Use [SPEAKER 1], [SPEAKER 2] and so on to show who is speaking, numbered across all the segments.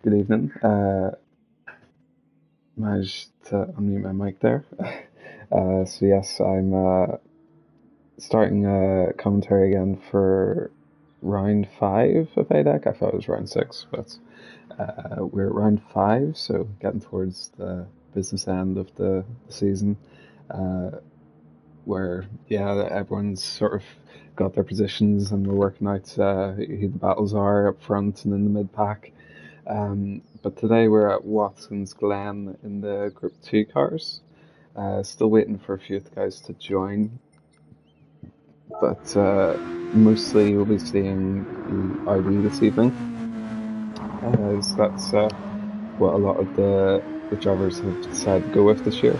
[SPEAKER 1] Good evening. Managed to unmute my mic there. So yes, I'm starting commentary again for round 5 of ADEC. I thought it was round 6, but we're at round 5, so getting towards the business end of the season, where everyone's sort of got their positions and we're working out who the battles are up front and in the mid pack. But today we're at Watkins Glen in the Group 2 cars. Still waiting for a few of the guys to join. But mostly we'll be seeing the RD this evening. As that's what a lot of the drivers have decided to go with this year.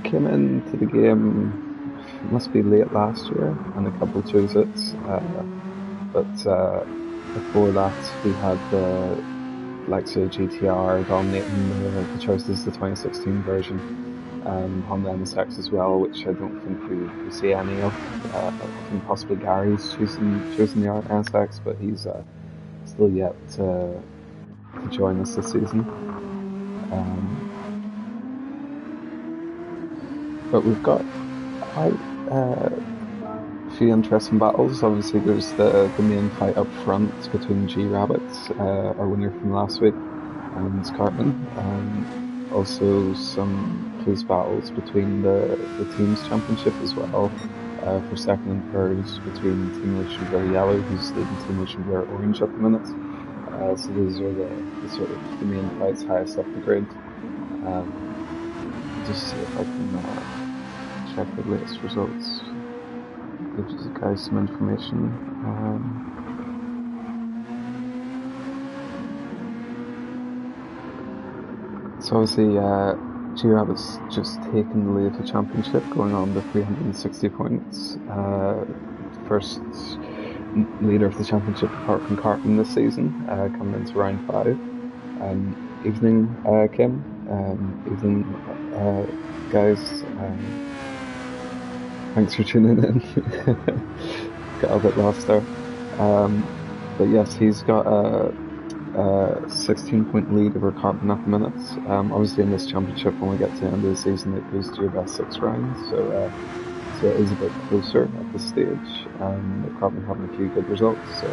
[SPEAKER 1] Came into the game, must be late last year, and a couple chose it. But before that we had the likes of GTR dominating the choices, the 2016 version, Honda NSX as well, which I don't think we see any of. I think possibly Gary's choosing the NSX, but he's still yet to join us this season. But we've got quite a few interesting battles. Obviously there's the main fight up front between G-Rabbits, our winner from last week, and Cartman. Also some close battles between the teams championship as well, for second and third, between Team Ocean Blur Yellow, who's leading Team Ocean Blur Orange at the minute. So those are the sort of the main fights highest up the grid. Just see if I can check the latest results. Gives you guys some information. So obviously, G-Rabbit's just taken the lead of the championship, going on to 360 points. First leader of the championship apart from Cartman this season, coming into round 5. Evening, Kim. Evening, guys. Thanks for tuning in. Got a bit lost there. But yes, he's got a 16-point lead over Cartman at the minute. Obviously in this championship, when we get to the end of the season, it goes to your best 6 rounds, so it is a bit closer at this stage. Cartman having a few good results, so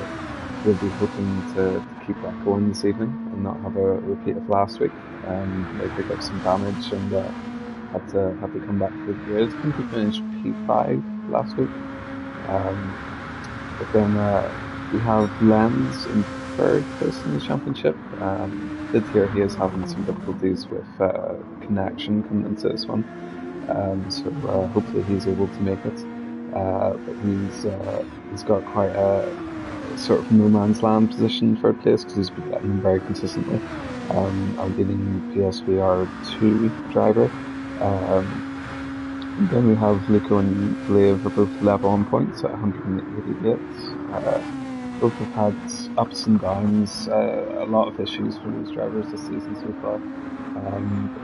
[SPEAKER 1] we'll be hoping to keep that going this evening and not have a repeat of last week. They pick up some damage and had to come back to the grid. I think we finished P5 last week. But then we have Lens in 3rd place in the championship. Did hear he is having some difficulties with connection coming into this one. So hopefully he's able to make it. But he's got quite a sort of no man's land position in 3rd place because he's been getting them very consistently. Our leading PSVR 2 driver. Then we have Luco and Blave are both level on points at 188. Both have had ups and downs, a lot of issues for those drivers this season so far.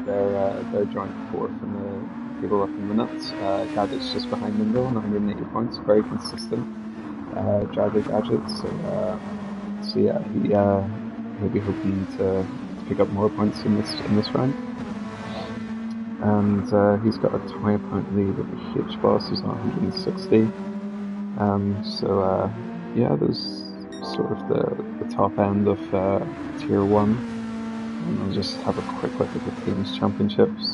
[SPEAKER 1] But they're joint 4th in the table at the minute. Gadget's just behind them though on 180 points, very consistent driver Gadget. So yeah, he'll be hoping to pick up more points in this round. And he's got a 20-point lead over H-Boss, who's on 160. Yeah, there's sort of the top end of Tier 1. And I'll just have a quick look at the teams championships.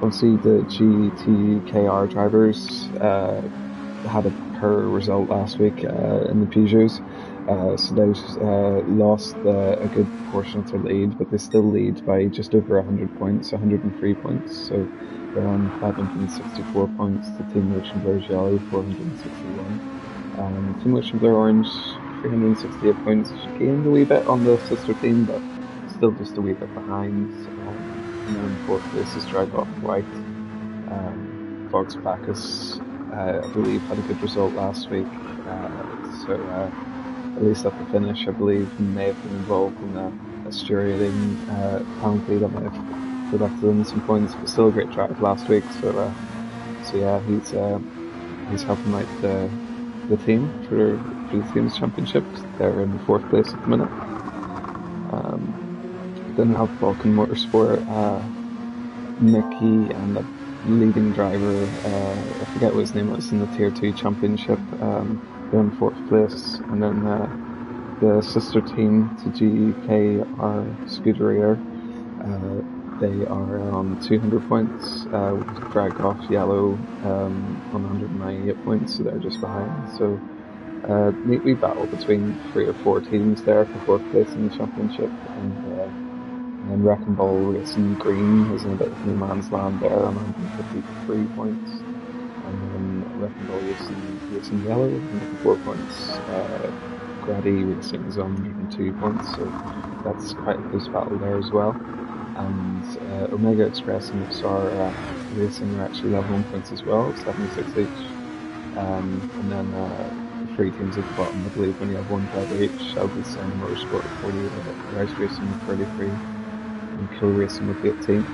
[SPEAKER 1] Obviously the GTKR drivers had a poor result last week in the Peugeots. So they've lost a good portion of their lead, but they still lead by just over 100 points, 103 points. So they're on 564 points to Team Ocean Blur Yellow, 461. Team Ocean Blur Orange, 368 points. Gained a wee bit on the sister team, but still just a wee bit behind. And then in 4th place is Drive Off White. Fox Bacchus, I believe, had a good result last week. At least at the finish, I believe he may have been involved in a stewarding penalty that might have deducted him some points, but still a great drive last week. So yeah, he's helping out the team for for the team's championship. They're in the 4th place at the minute. Then have Vulcan Motorsport, Mickey and the leading driver, I forget what his name was, in the Tier 2 championship. They're in 4th place. And then the sister team to GKR Scuderia, they are on 200 points, with Drag Off Yellow on 198 points, so they're just behind. So neat wee battle between 3 or 4 teams there for 4th place in the championship. And then Wrecking Ball Racing Green is in a bit of no man's land there on 153 points. And then Wrecking Ball Racing Yellow, 104 points. Grady Racing is on 102 points, so that's quite a close battle there as well. And Omega Express and XR Racing are actually level 1 points as well, 76 each. And then the 3 teams at the bottom, I believe, when you have 1 driver each, Shelby Sun Motorsport 48, Rice Racing with 33, and Kill Racing with 18.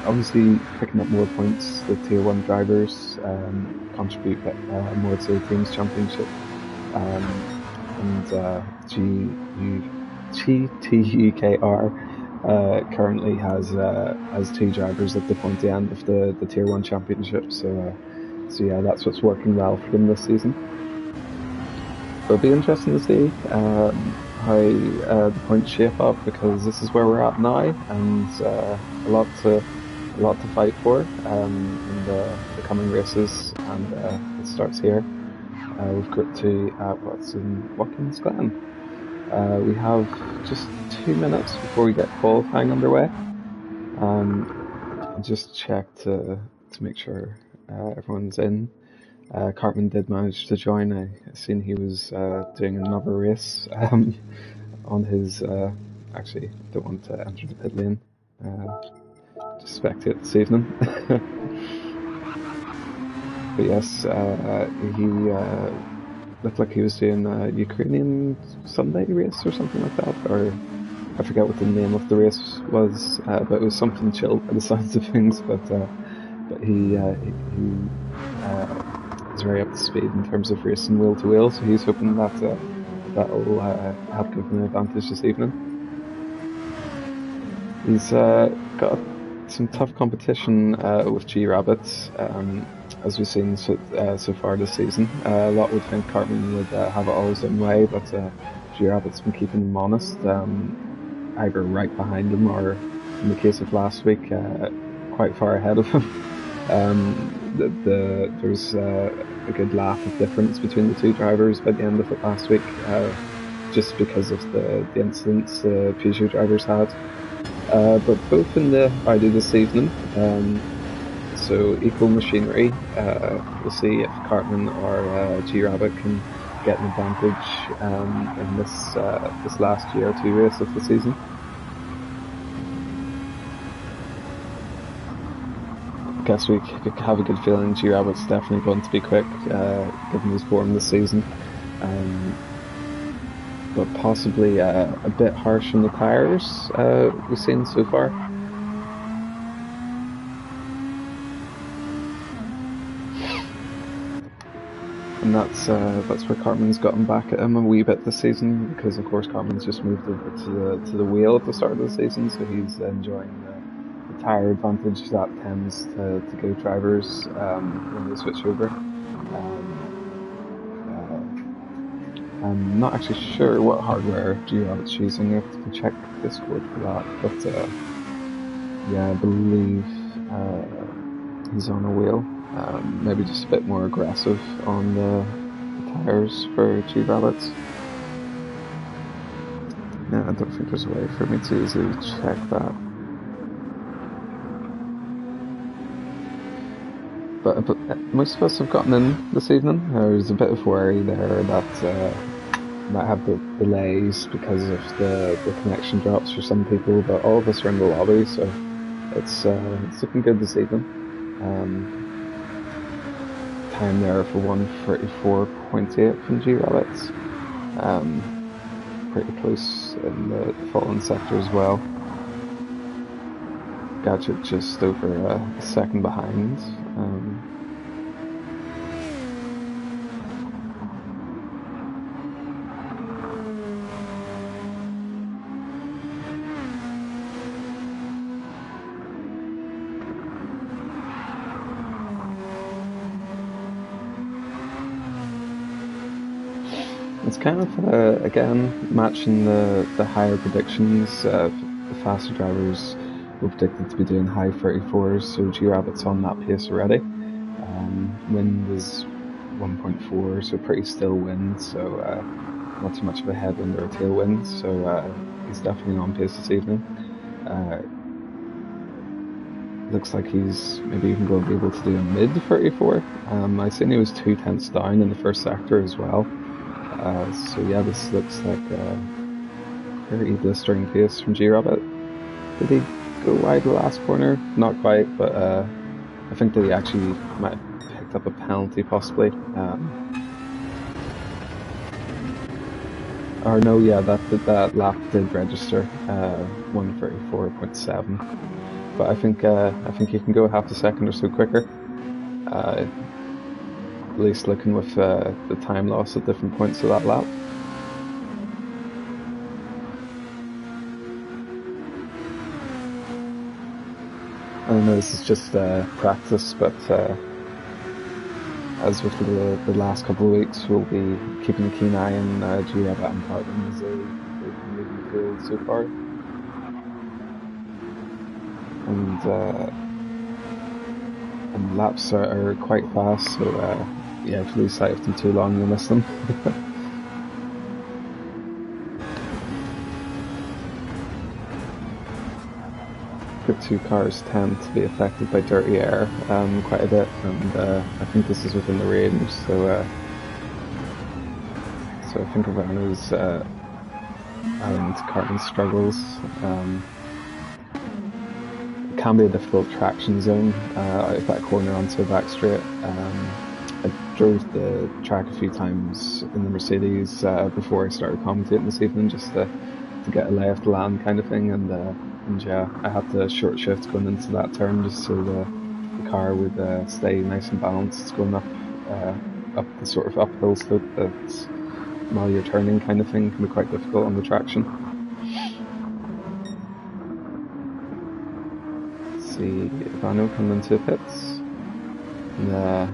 [SPEAKER 1] Obviously, picking up more points, the Tier 1 drivers contribute more to the team's championship. And GTUKR currently has 2 drivers at the pointy end of the Tier 1 championship, so yeah, that's what's working well for them this season. It'll be interesting to see how the points shape up, because this is where we're at now, and a lot to fight for in the coming races, and it starts here with Group 2 at Watkins Glen. We have just 2 minutes before we get qualifying underway. Just check to make sure everyone's in. Cartman did manage to join. I seen he was doing another race on his. Actually, don't want to enter the pit lane. Just spectate this evening. But yes, he looked like he was doing a Ukrainian Sunday race or something like that, or I forget what the name of the race was, but it was something chill by the sounds of things. But he is very up to speed in terms of racing wheel to wheel, so he's hoping that that'll help give him an advantage this evening. He's got some tough competition with G-Rabbit, as we've seen so far this season. A lot would think Cartman would have it all his own way, but G-Rabbit's been keeping him honest, either right behind him or, in the case of last week, quite far ahead of him. There's a good laugh of difference between the 2 drivers by the end of it last week, just because of the incidents the Peugeot drivers had. But both in the Audi this evening, so equal machinery. We'll see if Cartman or G-Rabbit can get an advantage in this last GR2 race of the season. I guess we could have a good feeling G-Rabbit's definitely going to be quick, given his form this season. But possibly a bit harsh on the tyres we've seen so far. And that's where Cartman's gotten back at him a wee bit this season, because of course Cartman's just moved over to the wheel at the start of the season, so he's enjoying the tyre advantage that tends to give drivers when they switch over. I'm not actually sure what hardware G-Rabbit's using. I have to check Discord for that, but yeah, I believe he's on a wheel. Maybe just a bit more aggressive on the tyres for G-Rabbits. Yeah, I don't think there's a way for me to easily check that. But most of us have gotten in this evening. There's a bit of worry there that might have the delays because of the connection drops for some people, but all of us are in the lobby, so it's looking good this evening. Time there for 1:34.8 from G-Rabbits. Pretty close in the fallen sector as well. Gadget just over a second behind. It's kind of, again, matching the higher predictions. The faster drivers were predicted to be doing high 34s, so G-Rabbit's on that pace already. Wind is 1.4, so pretty still wind, so not too much of a headwind or a tailwind, so he's definitely on pace this evening. Looks like he's maybe even going to be able to do a mid 34. I seen he was 2/10 down in the first sector as well. So yeah, this looks like a very blistering pace from G-Rabbit. Did he go wide the last corner? Not quite, but I think that he actually might have picked up a penalty possibly. Or no, yeah, that lap did register 1:34.7. But I think you can go half a second or so quicker. At least looking with the time loss at different points of that lap. I know this is just practice, but as with the last couple of weeks, we'll be keeping a keen eye on G-Rabbit and Cartman as they've been leading the field so far. And laps are quite fast, so yeah, if you lose sight of them too long, you'll miss them. The two cars tend to be affected by dirty air quite a bit, and I think this is within the range, so I think Ivano's and Cartman's struggles. Can be a difficult traction zone out of that corner onto a back straight. I drove the track a few times in the Mercedes before I started commentating this evening, just to get a lay of the land kind of thing, and yeah, I had to short shift going into that turn just so the car would stay nice and balanced going up the sort of uphill slope that while you're turning kind of thing can be quite difficult on the traction. See Ivano coming into pits, and a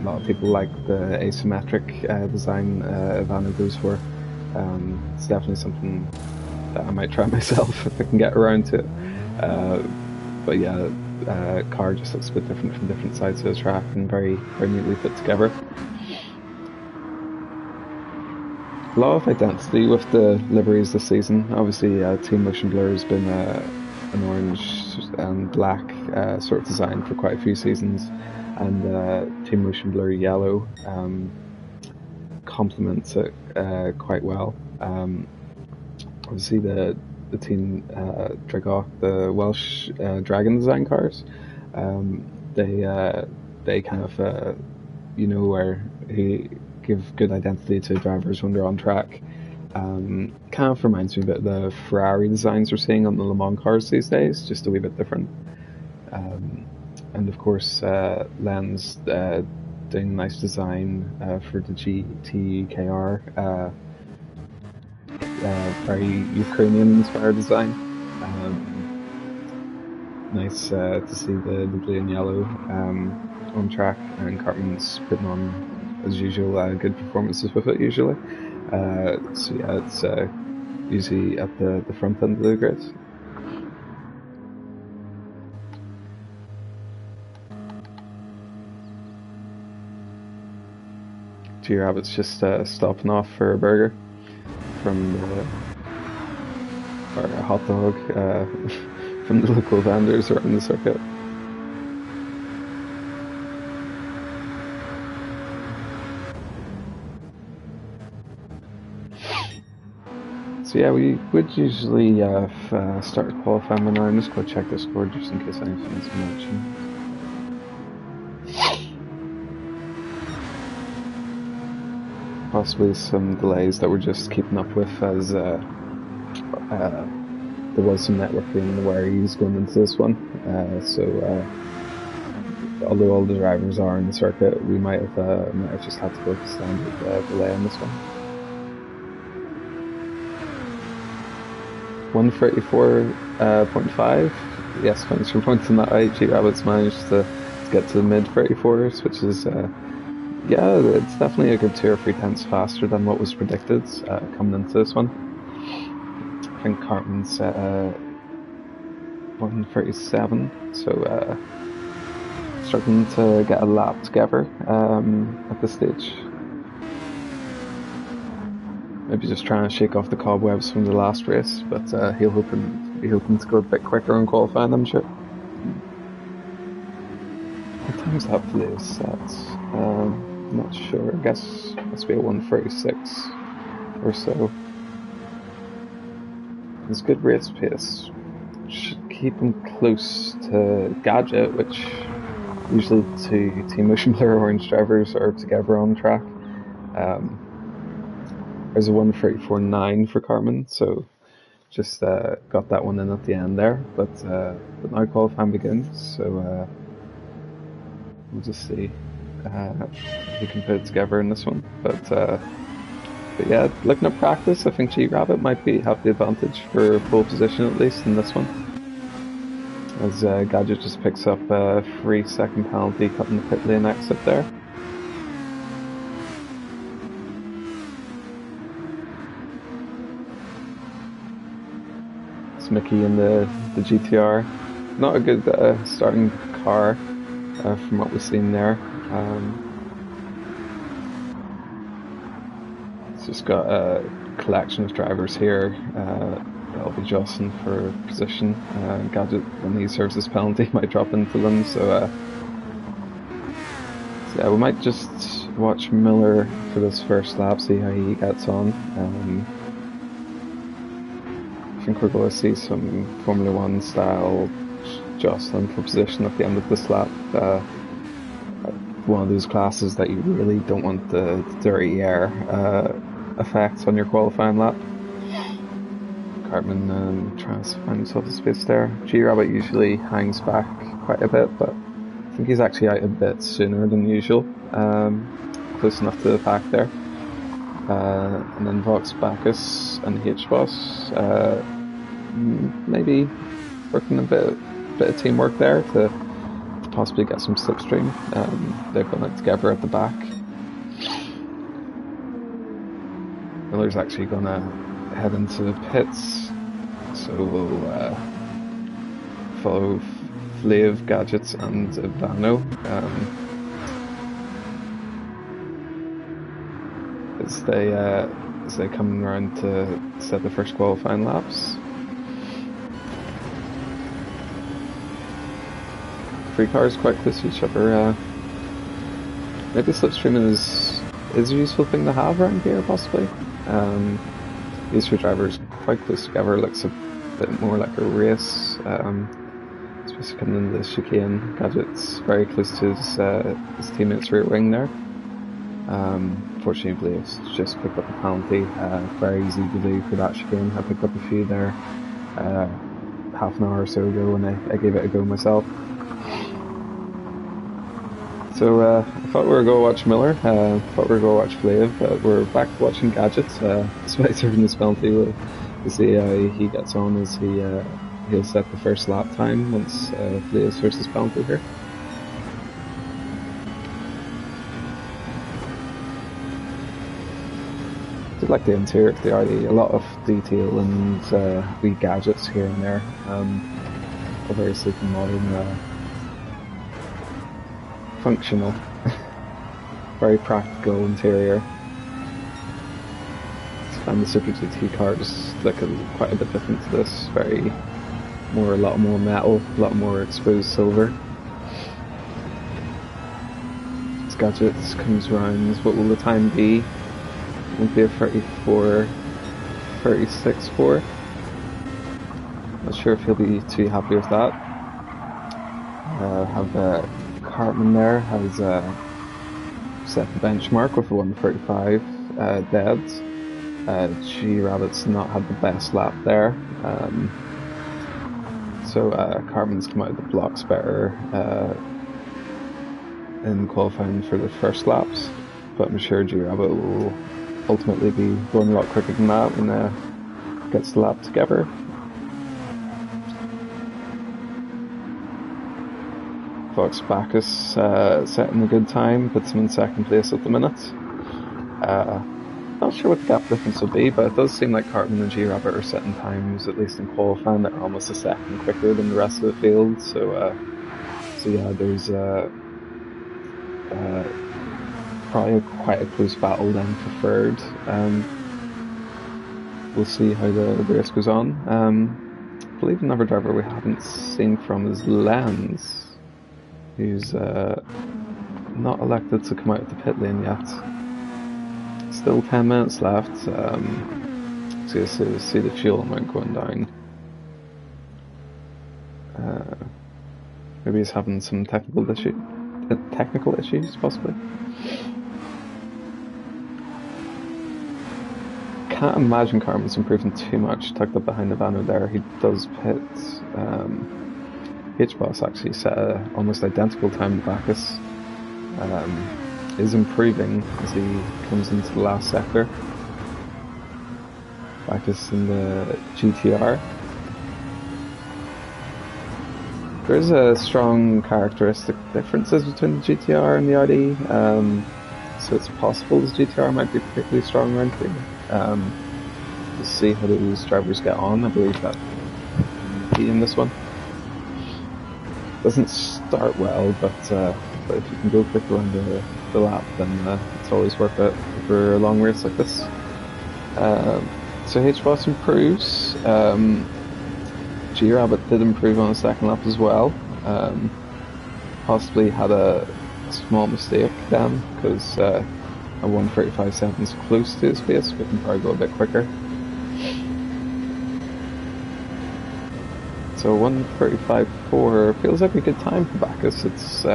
[SPEAKER 1] lot of people like the asymmetric design Ivano goes for. It's definitely something that I might try myself if I can get around to it. But yeah, car just looks a bit different from different sides of the track and very neatly put together. A lot of identity with the liveries this season. Obviously, Team Motion Blur has been an orange and black sort of design for quite a few seasons, and Team Motion Blur yellow complements it quite well. Obviously the team Dragok, the Welsh Dragon design cars, they kind of where he give good identity to drivers when they're on track. Kind of reminds me a bit of the Ferrari designs we're seeing on the Le Mans cars these days, just a wee bit different. And of course, Len's doing a nice design for the GTKR. Very Ukrainian-inspired design. Nice to see the blue and yellow on track, and Cartman's putting on, as usual, good performances with it usually. So yeah, it's usually at the front end of the grid. G-Rabbit's just stopping off for a burger or a hot dog from the local vendors around the circuit. So yeah, we would usually start qualifying by now. I'm just going to check the score just in case anything's mentioned. Possibly some delays that we're just keeping up with, as there was some networking worries going into this one. Although all the drivers are in the circuit, we might have just had to go with standard delay on this one. 1:34.5. Yes, thanks for pointing that out. G-Rabbit's managed to get to the mid 34s, which is Yeah, it's definitely a good 2 or 3 tenths faster than what was predicted coming into this one. I think Cartman's set 1:37, so struggling to get a lap together at this stage. Maybe just trying to shake off the cobwebs from the last race, but he'll be hoping to go a bit quicker in qualifying, I'm sure. What time's that Flav set? Not sure. I guess it must be a 1:36 or so. It's good race pace. Should keep him close to Gadget, which usually two Team Ocean Blur Orange drivers are together on track. There's a 1:34.9 for Carmen, so just got that one in at the end there. But now qualifying begins, so we'll just see if he can put it together in this one. But yeah, looking at practice, I think G-Rabbit might have the advantage for pole position at least in this one. As Gadget just picks up a 3-second penalty cutting the pit lane exit there. It's Mickey in the GTR. Not a good starting car from what we've seen there. It's just got a collection of drivers here. That'll be jostling for position. Gadget, when he serves his penalty, might drop into them. So yeah, we might just watch Miller for this first lap, see how he gets on. I think we're going to see some Formula 1 style jostling for position at the end of this lap. One of those classes that you really don't want the dirty air effects on your qualifying lap. Cartman trying to find himself a space there. G-Rabbit usually hangs back quite a bit, but I think he's actually out a bit sooner than usual. Close enough to the pack there. And then Vox Bacchus and H-Boss maybe working a bit of teamwork there to possibly get some slipstream. They've gone out together at the back. Miller's actually going to head into the pits, so we'll follow Flav, Gadgets and Vano as they come around to set the first qualifying laps. Three cars quite close to each other. Maybe slipstream is a useful thing to have around here, possibly. These two drivers quite close together. Looks a bit more like a race, especially coming into the chicane. Gadget's very close to his teammate's rear wing there. Fortunately, it's just picked up a penalty. Very easy to do for that chicane. I picked up a few there half an hour or so ago when I gave it a go myself. So I thought we were going to watch Miller, thought we were going to watch Flav, but we're back to watching Gadgets. Despite serving this penalty, we'll see how he gets on as he'll set the first lap time once Flav serves his penalty here. I do like the interior of the RD, a lot of detail and wee gadgets here and there. A very sleek and modern, functional, very practical interior. And the Super GT cars look quite a bit different to this. A lot more metal, a lot more exposed silver. This Gadget comes around. What will the time be? Won't be a 34, 36.4. Not sure if he'll be too happy with that. Have Cartman there has set the benchmark with a 1:35 dead. G-Rabbit's not had the best lap there, so Cartman's come out of the blocks better in qualifying for the first laps, but I'm sure G-Rabbit will ultimately be going a lot quicker than that when gets the lap together. Fox Bacchus setting a good time, puts him in second place at the minute. Not sure what the gap difference will be, but it does seem like Cartman and G-Rabbit are setting times, at least in qualifying, that are almost a second quicker than the rest of the field. So yeah, there's probably quite a close battle then for third. We'll see how the race goes on. I believe another driver we haven't seen from is Lens, who's not elected to come out of the pit lane yet. Still 10 minutes left. So you see the fuel amount going down. Maybe he's having some technical issues, possibly. Can't imagine Carmen's improving too much tucked up behind the banner there. He does pit. H-Boss actually set a almost identical time to Bacchus. Is improving as he comes into the last sector. Bacchus in the GTR. There's a strong characteristic differences between the GTR and the Audi, so it's possible the GTR might be particularly strong around here. We'll see how those drivers get on. I believe that he in this one doesn't start well, but if you can go quick around the lap, then it's always worth it for a long race like this. So H-Boss improves. G-Rabbit did improve on the second lap as well. Possibly had a small mistake then, because a 1:35 is close to his pace, but can probably go a bit quicker. So 1:35.4 feels like a good time for Bacchus. It's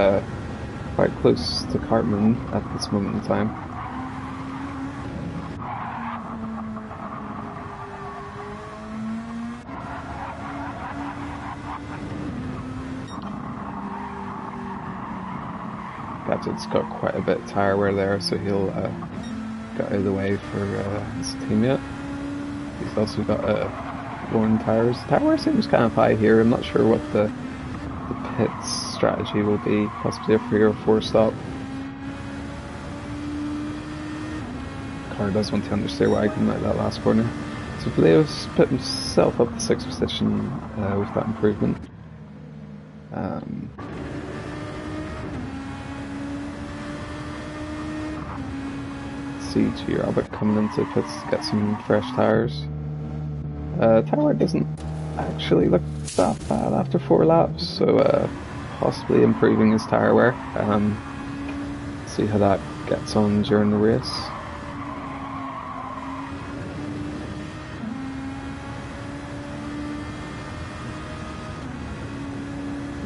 [SPEAKER 1] quite close to Cartman at this moment in time. Gadget's got quite a bit of tyre wear there, so he'll get out of the way for his teammate. He's also got worn tyres. Tyre wear seems kind of high here. I'm not sure what the pit strategy will be. Possibly a 3 or 4 stop. Car does want to understeer Wagon like that last corner. So Valeo's put himself up to 6th position with that improvement. See G-Rabbit coming into pits to get some fresh tyres. Tyre wear doesn't actually look that bad after 4 laps, so possibly improving his tyre wear. See how that gets on during the race.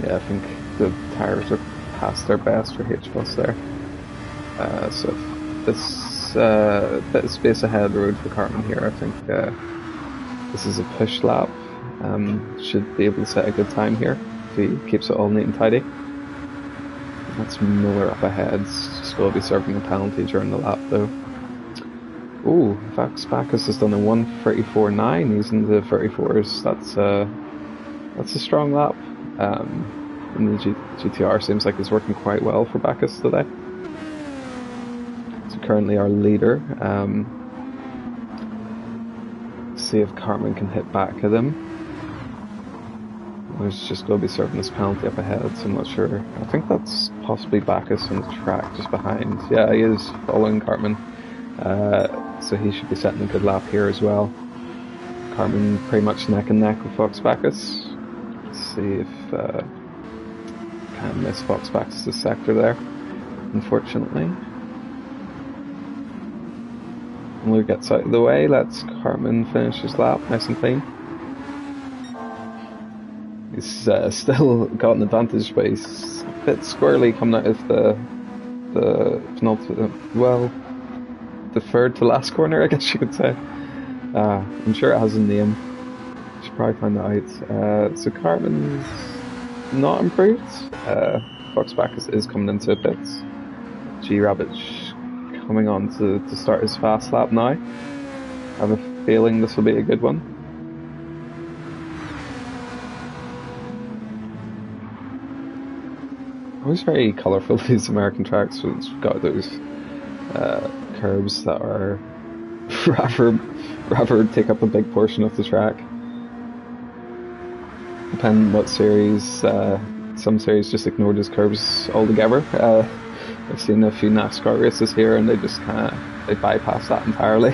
[SPEAKER 1] Yeah, I think the tyres are past their best for H-Bus there. So this bit of space ahead of the road for Cartman here. I think this is a push lap. Should be able to set a good time here if he keeps it all neat and tidy. That's Miller up ahead. Just going to be serving a penalty during the lap though. Ooh, Vax Bacchus has done a 1:34.9. He's in the 34s. That's a strong lap. And the GTR seems like it's working quite well for Bacchus today. So currently our leader. See if Cartman can hit back at him. He's just going to be serving this penalty up ahead, so I'm not sure. I think that's possibly Bacchus on the track just behind. Yeah, he is following Cartman. So he should be setting a good lap here as well. Cartman pretty much neck and neck with Fox Bacchus. Let's see if can't miss Fox Bacchus' sector there, unfortunately. Miller gets out of the way, lets Cartman finish his lap nice and clean. He's still got an advantage, but he's a bit squirrely coming out of the penultimate, well, the third to last corner, I guess you could say. I'm sure it has a name. Should probably find that out. So Cartman's not improved. Fox Bacchus is coming into pits. G-Rabbit coming on to start his fast lap now. I have a feeling this will be a good one. Always very colourful, these American tracks. So it's got those curves that are rather take up a big portion of the track. Depending on what series, some series just ignore those curves altogether. I've seen a few NASCAR races here and they just they bypass that entirely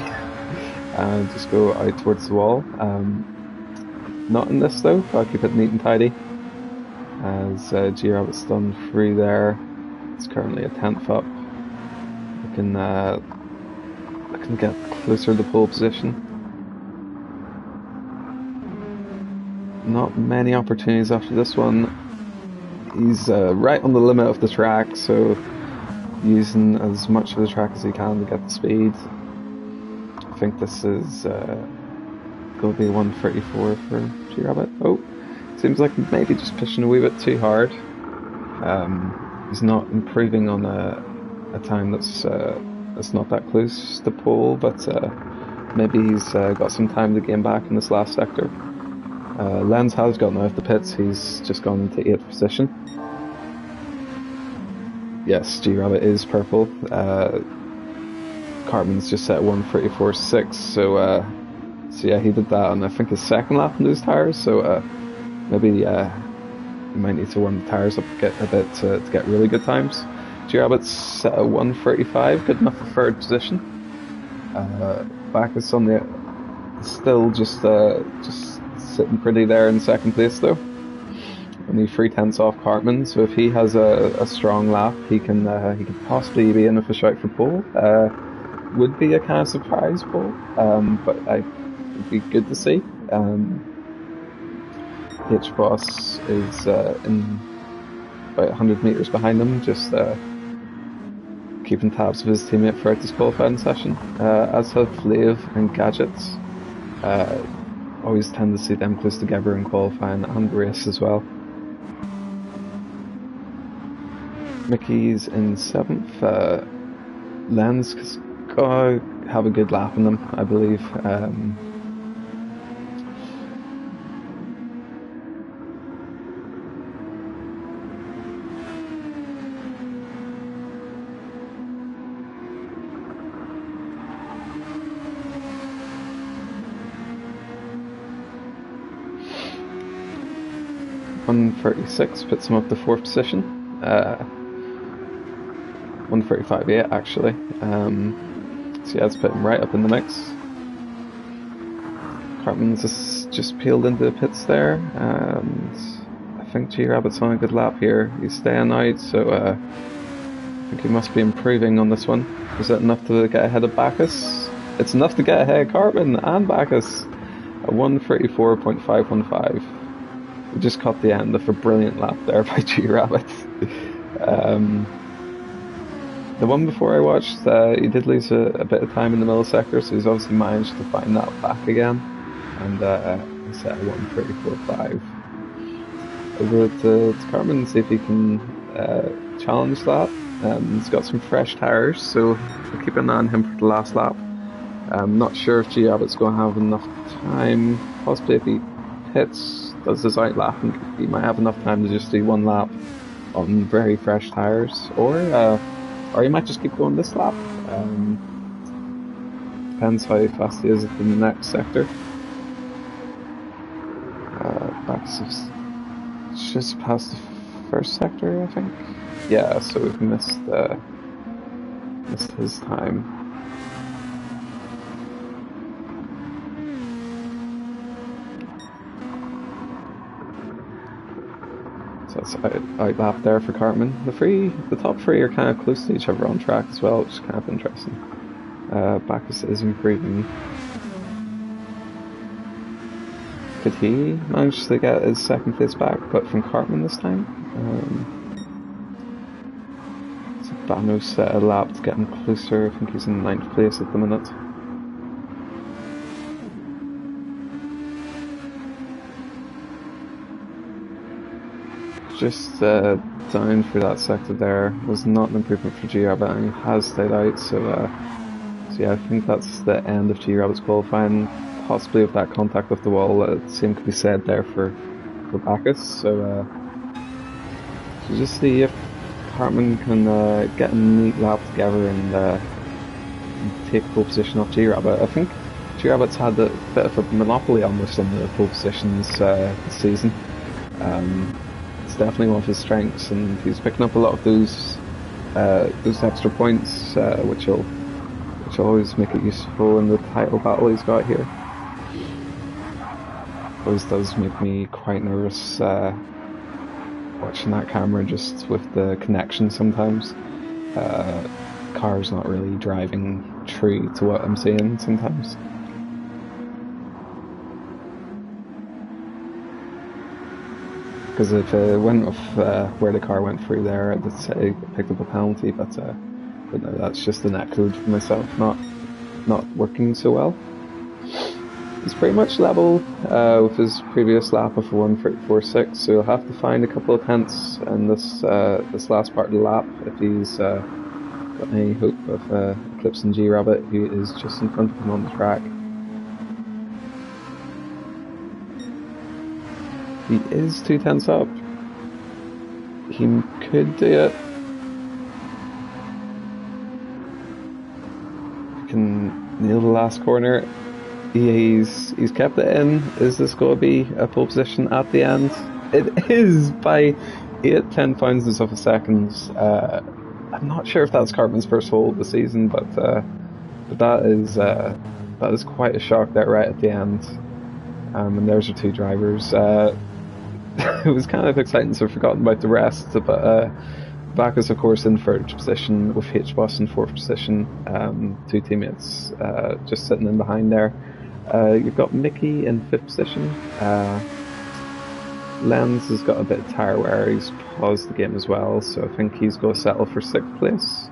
[SPEAKER 1] and just go out towards the wall. Not in this though, I'll keep it neat and tidy. As G Rabbit's done through there, it's currently a 10th up. I can get closer to pole position. Not many opportunities after this one. He's right on the limit of the track, so using as much of the track as he can to get the speed. I think this is going to be 134 for G Rabbit. Oh, seems like maybe just pushing a wee bit too hard. He's not improving on a time that's not that close to pole, but maybe he's got some time to gain back in this last sector. Lenz has gotten out of the pits, he's just gone into 8th position. Yes, G Rabbit is purple. Cartman's just set 134.6, so yeah, he did that on I think his second lap in those tyres, so maybe you might need to warm the tyres up a bit to get really good times. G Rabbit's set at 135, good enough for 3rd position. Backus on the still just sitting pretty there in 2nd place though. Only 3/10 off Cartman, so if he has a strong lap, he can possibly be in with a shout for pole. Would be a kind of surprise pole, but it'd be good to see. H-Boss is in about 100 metres behind him, just keeping tabs of his teammate throughout this qualifying session. As have Flav and Gadgets. Always tend to see them close together in qualifying and race as well. Mickey's in 7th. Lenz has got to have a good lap in them, I believe. 136 puts him up to 4th position. 135.8 actually. So yeah, it's put him right up in the mix. Cartman's just peeled into the pits there, and I think G Rabbit's on a good lap here. He's staying out, so I think he must be improving on this one. Is that enough to get ahead of Backus? It's enough to get ahead of Cartman and Backus at 134.515. We just caught the end of a brilliant lap there by G Rabbit. The one before I watched, he did lose a bit of time in the middle sector, so he's obviously managed to find that back again. And he set a 134.5. Over to Cartman and see if he can challenge that. He's got some fresh tyres, so we'll keep an eye on him for the last lap. I'm not sure if G Rabbit's going to have enough time. Possibly if he hits, does his out lap, and he might have enough time to just do one lap on very fresh tyres, or he might just keep going this lap. Depends how fast he is in the next sector. Backus is just past the first sector, I think. Yeah, so we've missed his time. So that's out lap there for Cartman. The top three are kind of close to each other on track as well, which is kind of interesting. Backus is improving. Could he manage to get his second place back, but from Cartman this time? So Bano set a lap to get him closer. I think he's in 9th place at the minute. Just down through that sector there was not an improvement for G Rabbit, and he has stayed out, so yeah, I think that's the end of G Rabbit's qualifying. Possibly with that contact with the wall, same could be said there for Backus. So just see if Cartman can get a neat lap together and take pole position off G-Rabbit. I think G-Rabbit's had a bit of a monopoly almost on the pole positions this season. It's definitely one of his strengths, and he's picking up a lot of those extra points, which will always make it useful in the title battle he's got here. Always does make me quite nervous watching that camera just with the connection sometimes. Car's not really driving true to what I'm seeing sometimes. Because if it went off where the car went through there, I'd say it picked up a penalty, but no, that's just an echo for myself, not working so well. He's pretty much level with his previous lap of 1:34.6, so he'll have to find a couple of tenths in this last part of the lap if he's got any hope of eclipsing G-Rabbit, who is just in front of him on the track. He is 2 tenths up. He could do it. He can nail the last corner. He's kept it in. Is this going to be a pole position at the end? It is by 8-10 thousandths of a second. I'm not sure if that's Cartman's first hole of the season, but that is quite a shock there right at the end. And there's our two drivers. It was kind of exciting, so I've forgotten about the rest. But Vaca's, of course, in third position with H-Bus in fourth position. Two teammates just sitting in behind there. You've got Mickey in fifth position. Lenz has got a bit of tire wear. He's paused the game as well, so I think he's going to settle for sixth place.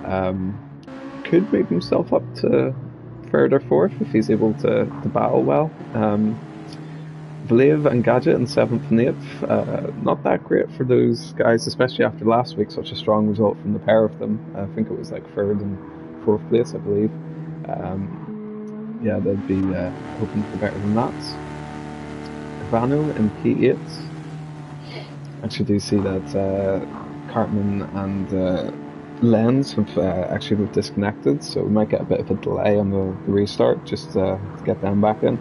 [SPEAKER 1] Could move himself up to third or fourth if he's able to battle well. Valev and Gadget in 7th and 8th. Not that great for those guys, especially after last week, such a strong result from the pair of them. I think it was like 3rd and 4th place, I believe. Yeah, they'd be hoping for better than that. Vano in P8. Actually do see that Cartman and Lenz have actually both disconnected, so we might get a bit of a delay on the restart just to get them back in.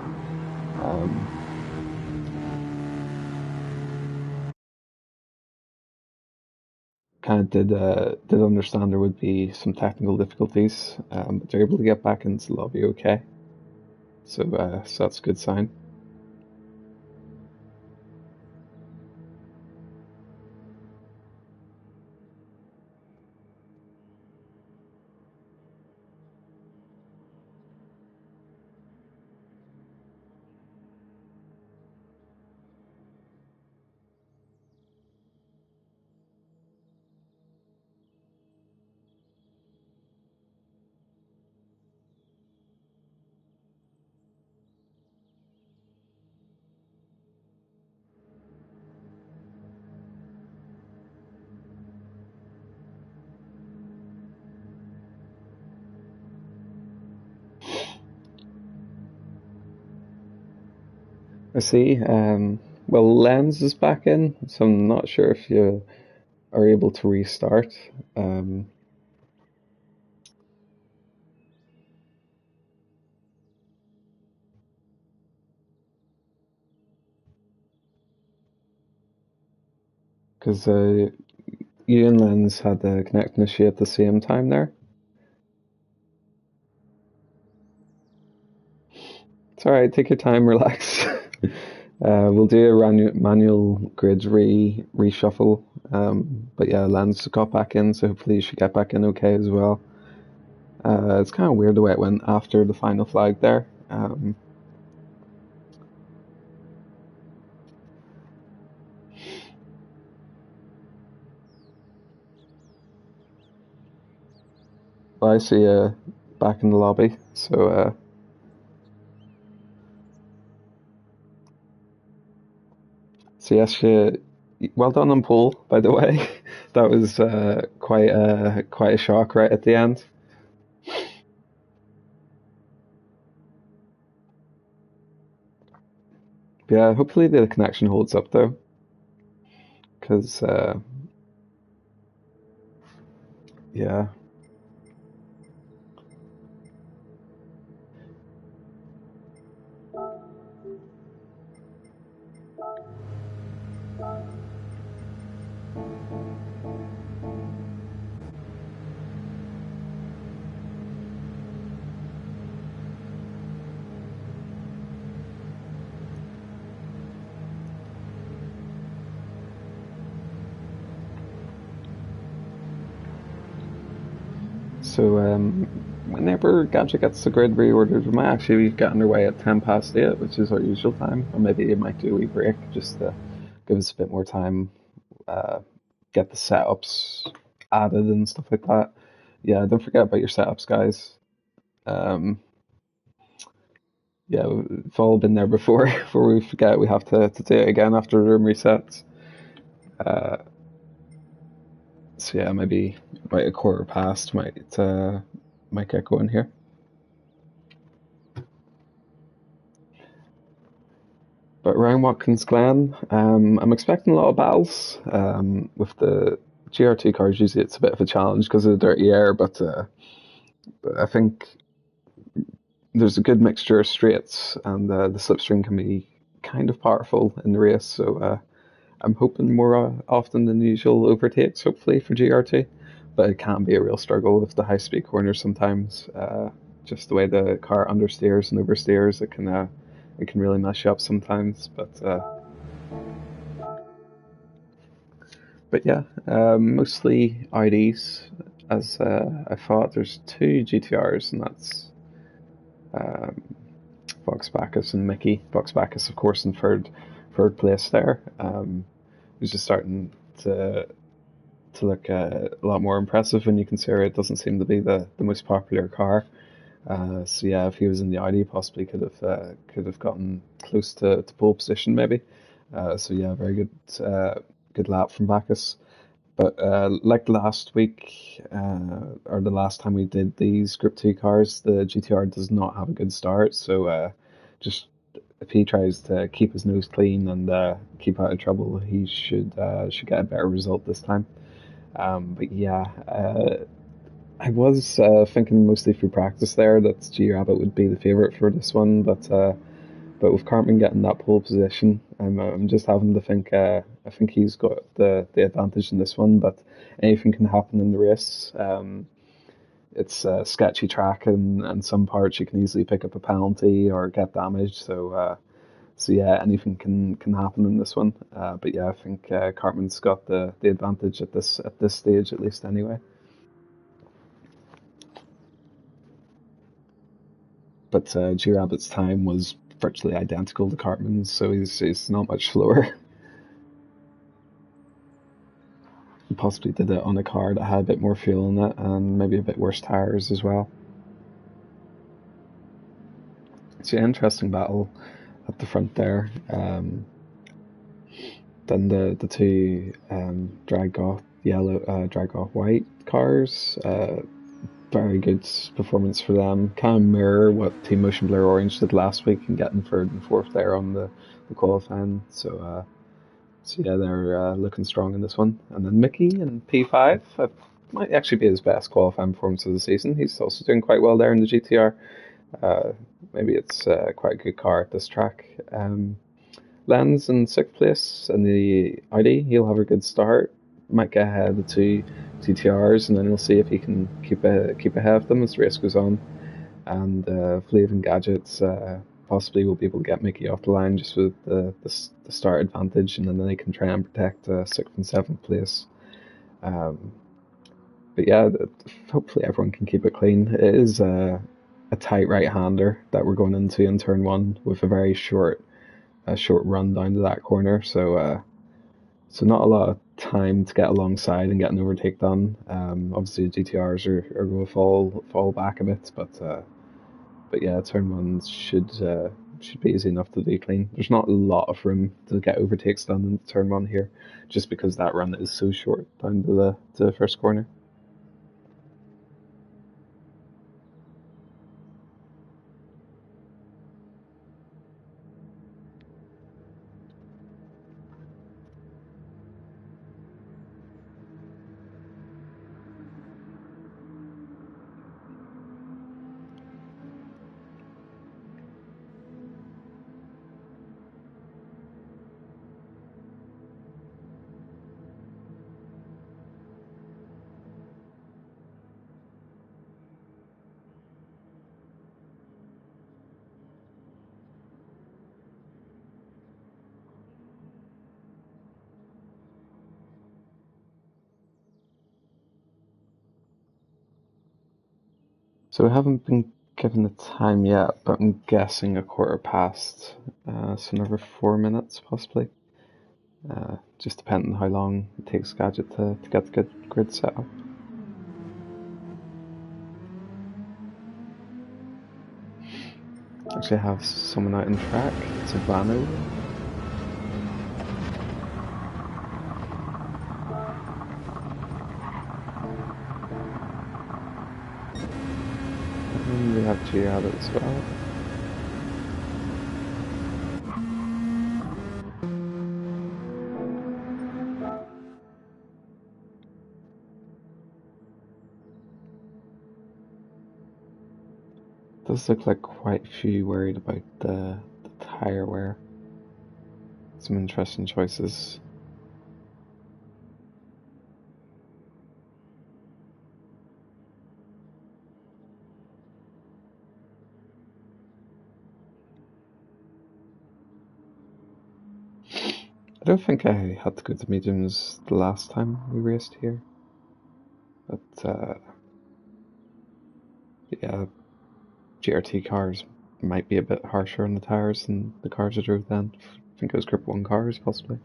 [SPEAKER 1] Kind of did understand there would be some technical difficulties, but they're able to get back into the lobby okay. So that's a good sign. I see. Well, Lenz is back in, so I'm not sure if you are able to restart. Because you and Lenz had a connecting issue at the same time there. It's alright, take your time, relax. We'll do a manual grid reshuffle. But yeah, Lenz got back in, so hopefully you should get back in okay as well. It's kind of weird the way it went after the final flag there. But I see you back in the lobby, so yes, well done on pole, by the way. That was quite a shock right at the end. Yeah, hopefully the connection holds up though, because Yeah. So whenever Gadget gets the grid reordered, we might actually get underway at 8:10, which is our usual time, or maybe it might do a wee break just to give us a bit more time, uh, get the setups added and stuff like that. Yeah, don't forget about your setups, guys. Um, yeah, we've all been there before. Before we forget, we have to do it again after the room resets. Uh, so yeah, maybe about a quarter past might get going here. But around Watkins Glen, I'm expecting a lot of battles. With the GR2 cars, usually it's a bit of a challenge because of the dirty air, but I think there's a good mixture of straights, and the slipstream can be kind of powerful in the race. So I'm hoping more often than usual overtakes, hopefully, for GR2. But it can be a real struggle with the high speed corners sometimes. Just the way the car understeers and oversteers, it can really mess you up sometimes. But yeah, mostly IDs. As I thought, there's two GTRs, and that's um, Fox Bacchus and Mickey. Fox Bacchus, of course, in third place there. He's just starting to look a lot more impressive when you consider it doesn't seem to be the most popular car. So yeah, if he was in the Audi, possibly could have gotten close to pole position maybe. So yeah, very good lap from Bacchus. But like last week, or the last time we did these Group 2 cars, the GTR does not have a good start. So just if he tries to keep his nose clean and keep out of trouble, he should get a better result this time. But yeah, I was thinking mostly through practice there that G Rabbit would be the favourite for this one, but with Cartman getting that pole position, I'm just having to think. I think he's got the advantage in this one, but anything can happen in the race. It's a sketchy track, and some parts you can easily pick up a penalty or get damaged. So yeah, anything can happen in this one. But yeah, I think Cartman's got the advantage at this stage at least anyway. But G Rabbit's time was virtually identical to Cartman's, so he's not much slower. He possibly did it on a car that had a bit more fuel in it and maybe a bit worse tires as well. It's an interesting battle at the front there. Then the two drag off white cars. Very good performance for them. Kind of mirror what Team Motion Blur Orange did last week and getting third and fourth there on the qualifying. So yeah, they're looking strong in this one. And then Mickey in P5 might actually be his best qualifying performance of the season. He's also doing quite well there in the GTR. Uh, Maybe it's quite a good car at this track. Len's in sixth place in the Audi. He'll have a good start. Might get ahead of the two GTRs, and then we'll see if he can keep ahead of them as the race goes on. And Flav and Gadgets possibly will be able to get Mickey off the line just with the start advantage, and then they can try and protect sixth and seventh place. Um, but yeah, hopefully everyone can keep it clean. It is a tight right-hander that we're going into in turn one with a short run down to that corner. So not a lot of time to get alongside and get an overtake done. Obviously the GTRs are going to fall back a bit, but yeah, turn one should be easy enough to do clean. There's not a lot of room to get overtakes done in turn one here, just because that run is so short down to the first corner. So we haven't been given the time yet, but I'm guessing a quarter past. So another 4 minutes, possibly. Just depending on how long it takes Gadget to get the good grid set up. Actually, I have someone out in track. It's a Vano. And we have G out as well. Does look like quite a few worried about the tyre wear. Some interesting choices. I don't think I had to go to mediums the last time we raced here, but yeah, GRT cars might be a bit harsher on the tyres than the cars I drove then. I think it was Grip 1 cars, possibly.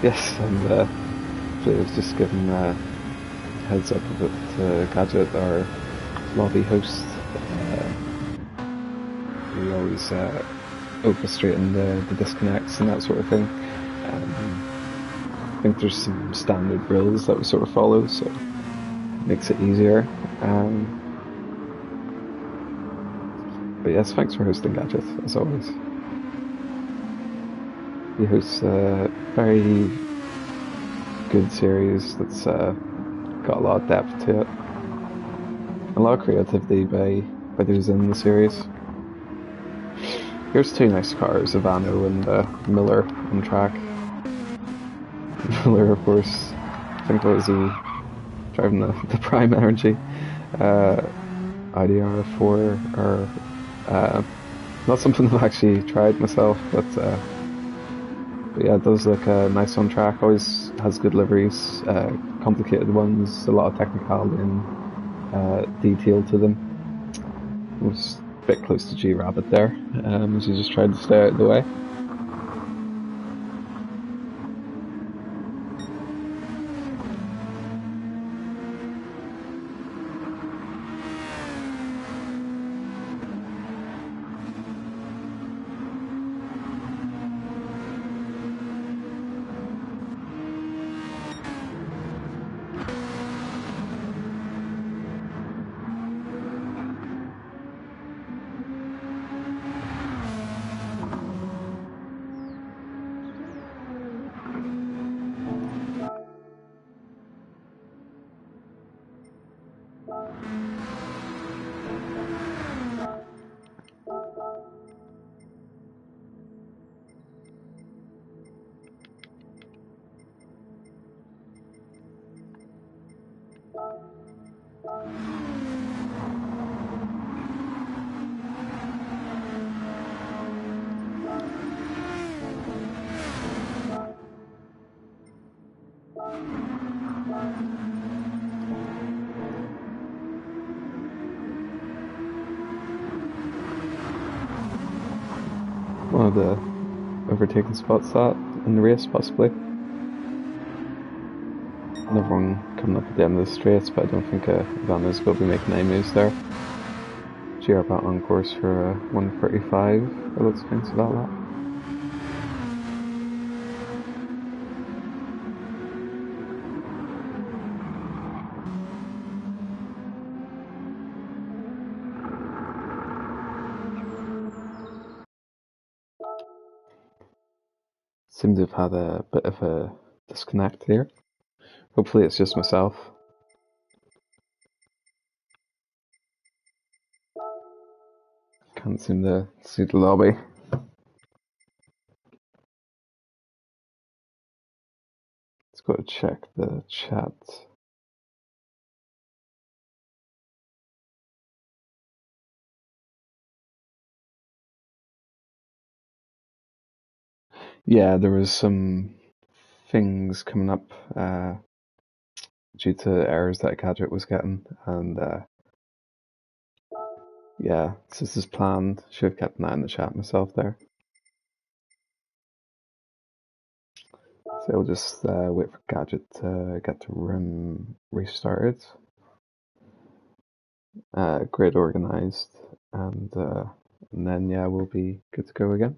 [SPEAKER 1] Yes, and I was just giving a heads up of it to Gadget, our lobby host. We always orchestrating the disconnects and that sort of thing. I think there's some standard rules that we sort of follow, so it makes it easier. But yes, thanks for hosting Gadget, as always. He hosts a very good series that's got a lot of depth to it. A lot of creativity by those in the series. Here's two nice cars, a Vano and Miller on track. Miller, of course, I think what was he driving the Prime Energy IDR4 or not something I've actually tried myself, but yeah, it does look nice on track. Always has good liveries, complicated ones, a lot of technicality and detail to them. Was a bit close to G Rabbit there, as he just tried to stay out of the way. One of the overtaking spots that in the race, possibly. Another one coming up at the end of the straights, but I don't think Vanna's going to be making any moves there. GR back on course for 135 by looks of things for that lap. Seem to have had a bit of a disconnect here. Hopefully it's just myself. Can't seem to see the lobby. Let's go check the chat. Yeah, there was some things coming up due to errors that Gadget was getting, and yeah, this is planned. Should have kept an eye on the chat myself there. So I'll just wait for Gadget to get the room restarted. Grid organized, and then yeah, we'll be good to go again.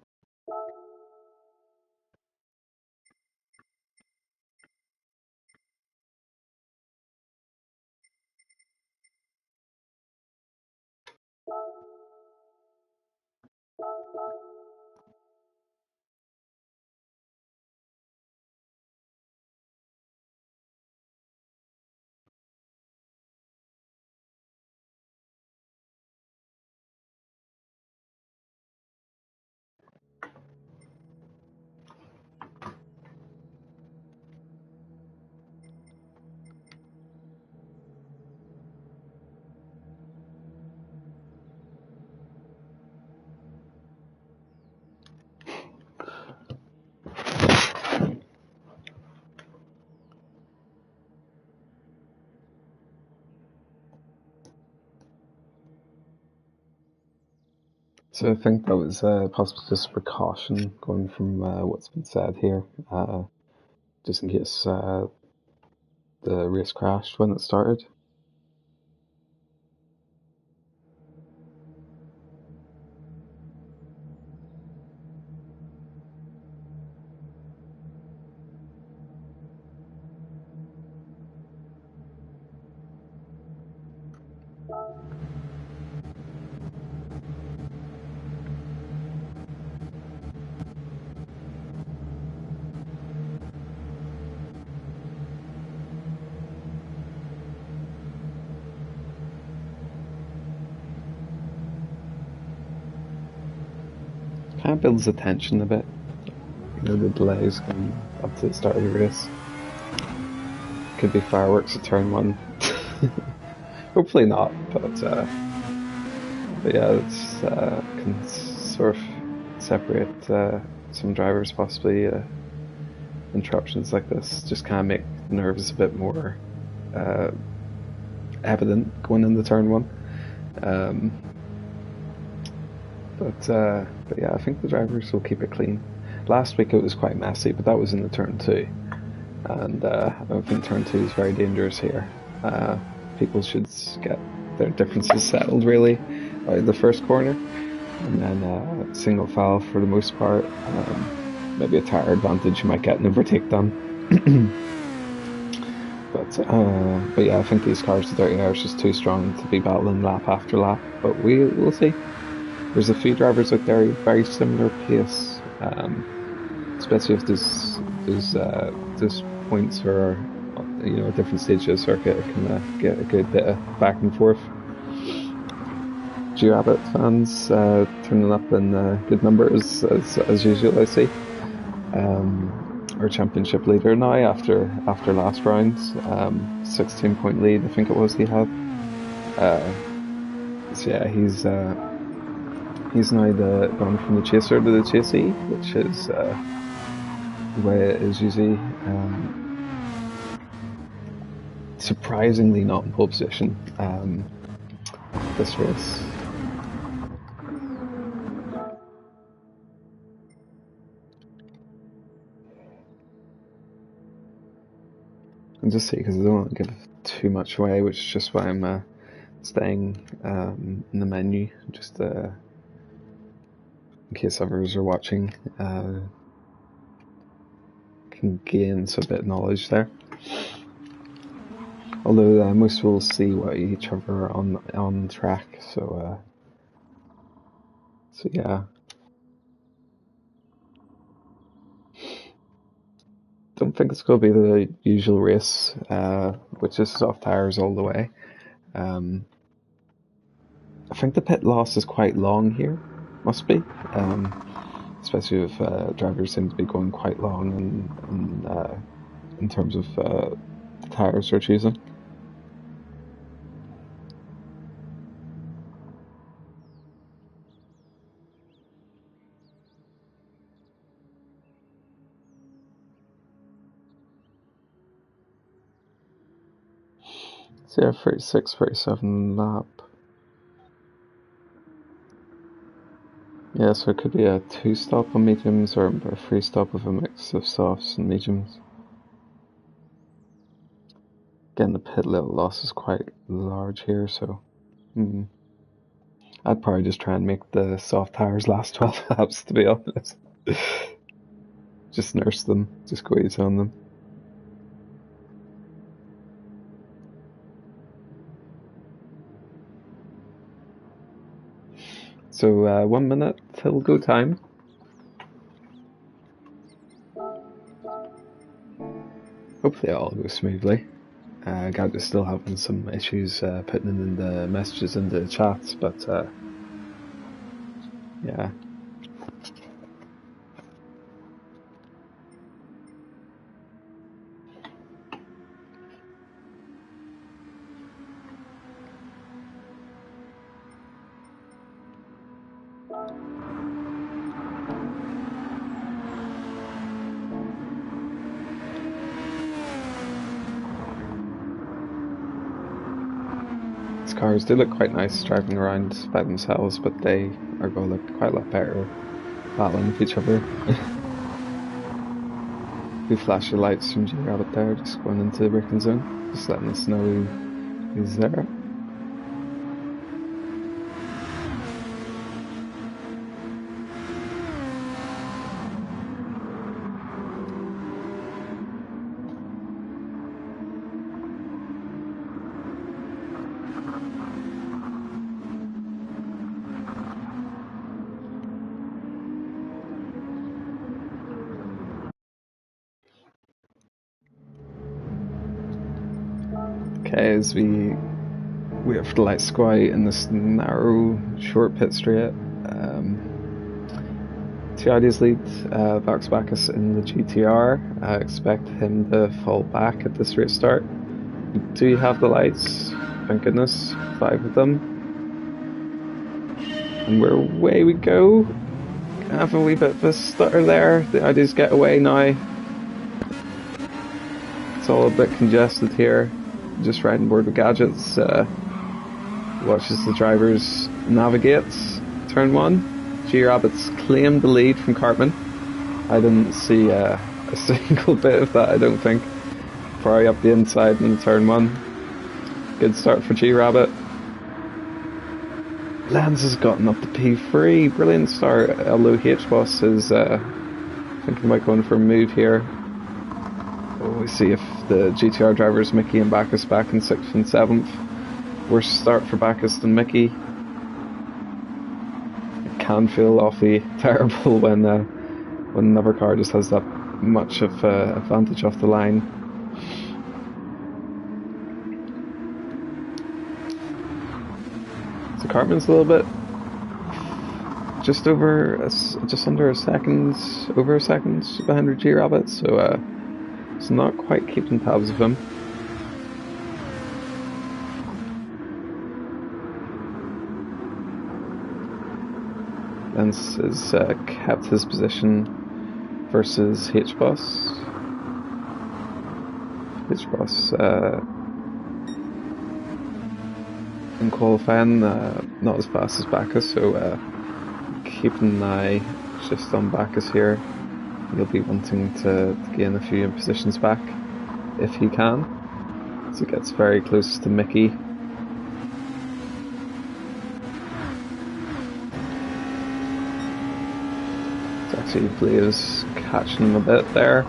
[SPEAKER 1] So I think that was possibly just a precaution going from what's been said here, just in case the race crashed when it started. Kind of builds the tension a bit. You know, the delays coming up to the start of the race. Could be fireworks at turn one. Hopefully not, but yeah, it's can sort of separate some drivers possibly. Interruptions like this just kind of make the nerves a bit more evident going into turn one. But yeah, I think the drivers will keep it clean. Last week it was quite messy, but that was in the turn two, and I think turn two is very dangerous here. People should get their differences settled really by the first corner, and then single file for the most part. Maybe a tire advantage you might get an overtake done. But yeah, I think these cars, the dirty air is just too strong to be battling lap after lap. But we'll see. There's a few drivers out there very similar pace, especially if there's points where at different stages of the circuit, it can get a good bit of back and forth. G-Rabbit fans turning up in good numbers as usual, I see. Our championship leader now after last round, 16-point lead I think it was he had. So yeah, he's now gone from the chaser to the chasee, which is the way it is usually. Surprisingly not in pole position this race. And just see, because I don't want to give too much away, which is just why I'm staying in the menu, just in case others are watching, can gain some bit of knowledge there. Although most will see what each other on track, so yeah. Don't think it's going to be the usual race, which is soft tires all the way. I think the pit loss is quite long here, must be. Especially if drivers seem to be going quite long in terms of the tyres they're choosing. So yeah, 36, 37 lap. Yeah, so it could be a 2-stop on mediums or a 3-stop with a mix of softs and mediums. Again, the pit little loss is quite large here, so I'd probably just try and make the soft tires last 12 laps, to be honest. Just nurse them, just go easy on them. So 1 minute till go time. Hopefully it all goes smoothly. Gab is still having some issues putting in the messages in the chats, but yeah. These cars do look quite nice driving around by themselves, but they are going to look quite a lot better battling with each other. We flash your lights from G-Rabbit there, just going into the braking zone, just letting us know who's there. Okay, as we wait for the lights to go out in this narrow, short pit straight, Tiadi's lead, Vox Bacchus in the GTR. I expect him to fall back at this restart. We do have the lights, thank goodness, 5 of them. And away we go. Have a wee bit of a stutter there. The Audi's get away now. It's all a bit congested here. Just riding board with gadgets. Watches the drivers navigate. Turn 1. G-Rabbit's claimed the lead from Cartman. I didn't see a single bit of that, I don't think. Probably up the inside in turn 1. Good start for G-Rabbit. Lance has gotten up to P3. Brilliant start, although H-Boss is thinking about going for a move here. We'll see if the GTR drivers, Mickey and Bacchus, back in 6th and 7th. Worse start for Bacchus than Mickey. It can feel awfully terrible when another car just has that much of advantage off the line. So Cartman's a little bit just under a second, over a second behind G-Rabbit, so it's not quite keeping tabs of him. Lance has kept his position versus H-Boss. H-Boss in qualifying not as fast as Bacchus, so keeping an eye just on Bacchus here. He'll be wanting to gain a few positions back if he can. So he gets very close to Mickey. Actually, Blaze catching him a bit there.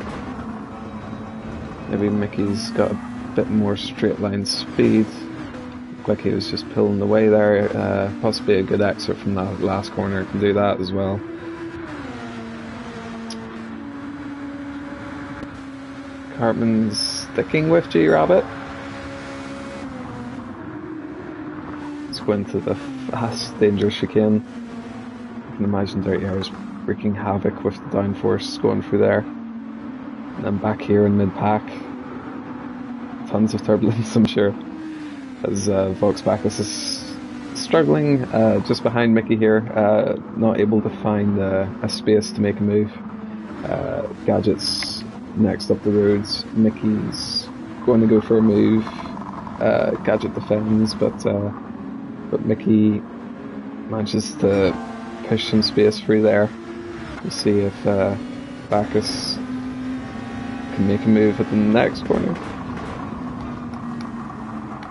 [SPEAKER 1] Maybe Mickey's got a bit more straight line speed. Looked like he was just pulling away there. Possibly a good exit from that last corner can do that as well. Cartman's sticking with G-Rabbit. It's go into the fast, dangerous chicane. You can imagine Dirty R's wreaking havoc with the downforce going through there. And then back here in mid-pack, tons of turbulence, I'm sure, as Vox Bacchus is struggling just behind Mickey here, not able to find a space to make a move. Gadget's next up the roads. Mickey's going to go for a move. Gadget defends, but Mickey manages to push some space through there. We'll see if Bacchus can make a move at the next corner.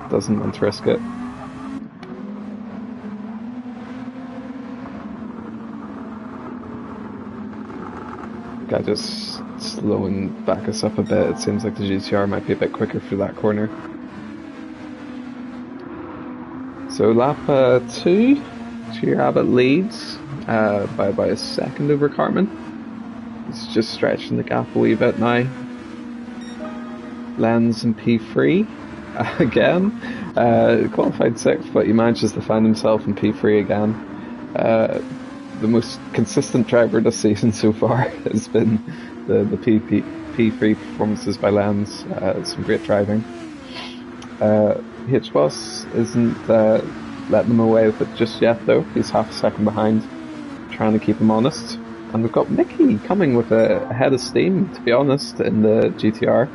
[SPEAKER 1] Doesn't want to risk it. Gadget's slowing Bacchus up a bit. It seems like the GTR might be a bit quicker through that corner. So lap 2, Cheer Abbott leads by about a second over Cartman. He's just stretching the gap a wee bit now. Lands in P3 again. Qualified 6th, but he manages to find himself in P3 again. The most consistent driver this season so far has been the P3 performances by Lens. Some great driving. H-Boss isn't letting him away with it just yet though. He's half a second behind, trying to keep him honest. And we've got Mickey coming with a head of steam, to be honest, in the GTR.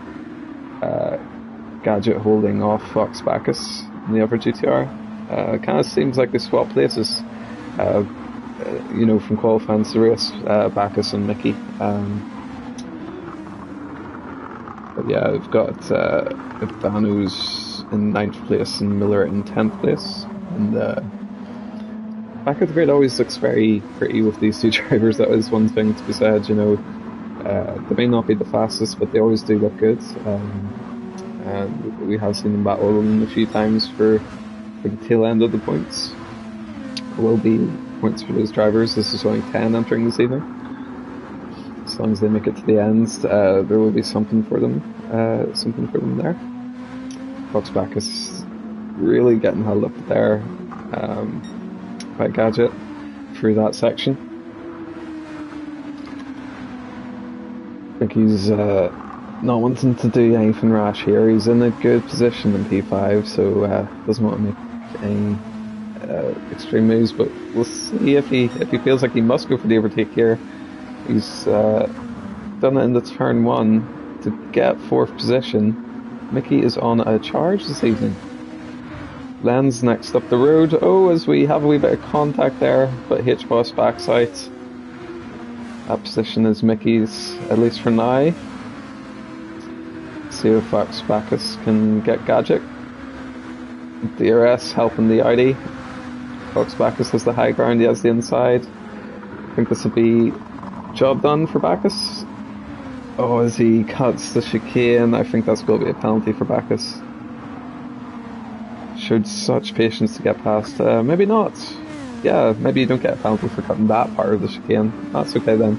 [SPEAKER 1] Gadget holding off Vox Bacchus in the other GTR. Kind of seems like they swap places. You know, from qualifying to the race, Bacchus and Mickey. But yeah, we've got Ivanu's in 9th place and Miller in 10th place. And back at the grid always looks very pretty with these two drivers. That is one thing to be said, you know. They may not be the fastest, but they always do look good. And we have seen them battle a few times for the tail end of the points. There will be points for those drivers. This is only 10 entering this evening. As long as they make it to the end, there will be something for them there. Vox Bacchus really getting held up there by Gadget through that section. I think he's not wanting to do anything rash here. He's in a good position in P5, so doesn't want to make any extreme moves, but we'll see if he feels like he must go for the overtake here. He's done it in the turn 1 to get 4th position. Mickey is on a charge this evening. Len's next up the road. Oh, as we have a wee bit of contact there, but H-Boss backs out. That position is Mickey's, at least for now. See if Vox Bacchus can get Gadget. DRS helping the Audi. Vox Bacchus has the high ground, he has the inside. I think this will be job done for Bacchus. Oh, as he cuts the chicane, I think that's going to be a penalty for Bacchus. Showed such patience to get past. Maybe not. Yeah, maybe you don't get a penalty for cutting that part of the chicane. That's okay then.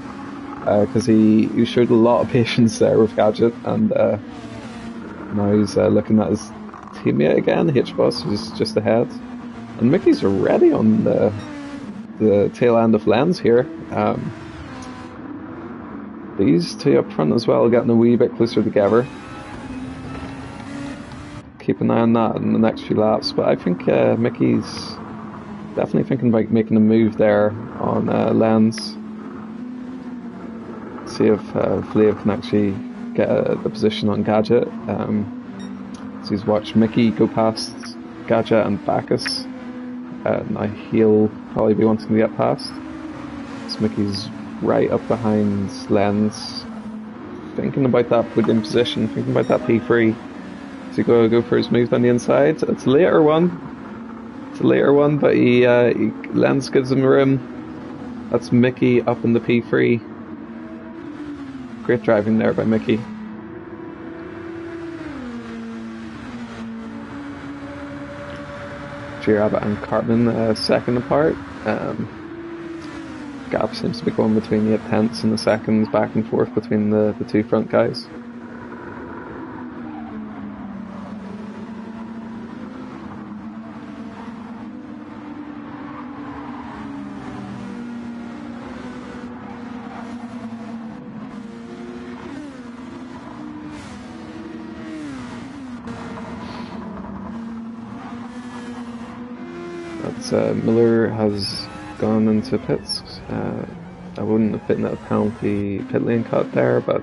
[SPEAKER 1] Because he showed a lot of patience there with Gadget, and now he's looking at his teammate again, H-Boss, who's just ahead. And Mickey's already on the tail end of Lens here. These two up front as well, getting a wee bit closer together. Keep an eye on that in the next few laps, but I think Mickey's definitely thinking about making a move there on Lens. See if Flav can actually get the position on Gadget. So he's watched Mickey go past Gadget and Bacchus. Now he'll probably be wanting to get past. So Mickey's right up behind Lens, thinking about that podium position, thinking about that P3. So he go for his move on the inside. It's a later one, but Lens gives him room. That's Mickey up in the P3. Great driving there by Mickey. Abbott and Cartman second apart. Gap seems to be going between the 10ths and the seconds, back and forth between the two front guys. that Miller has gone into pits. I wouldn't have been a penalty pit lane cut there, but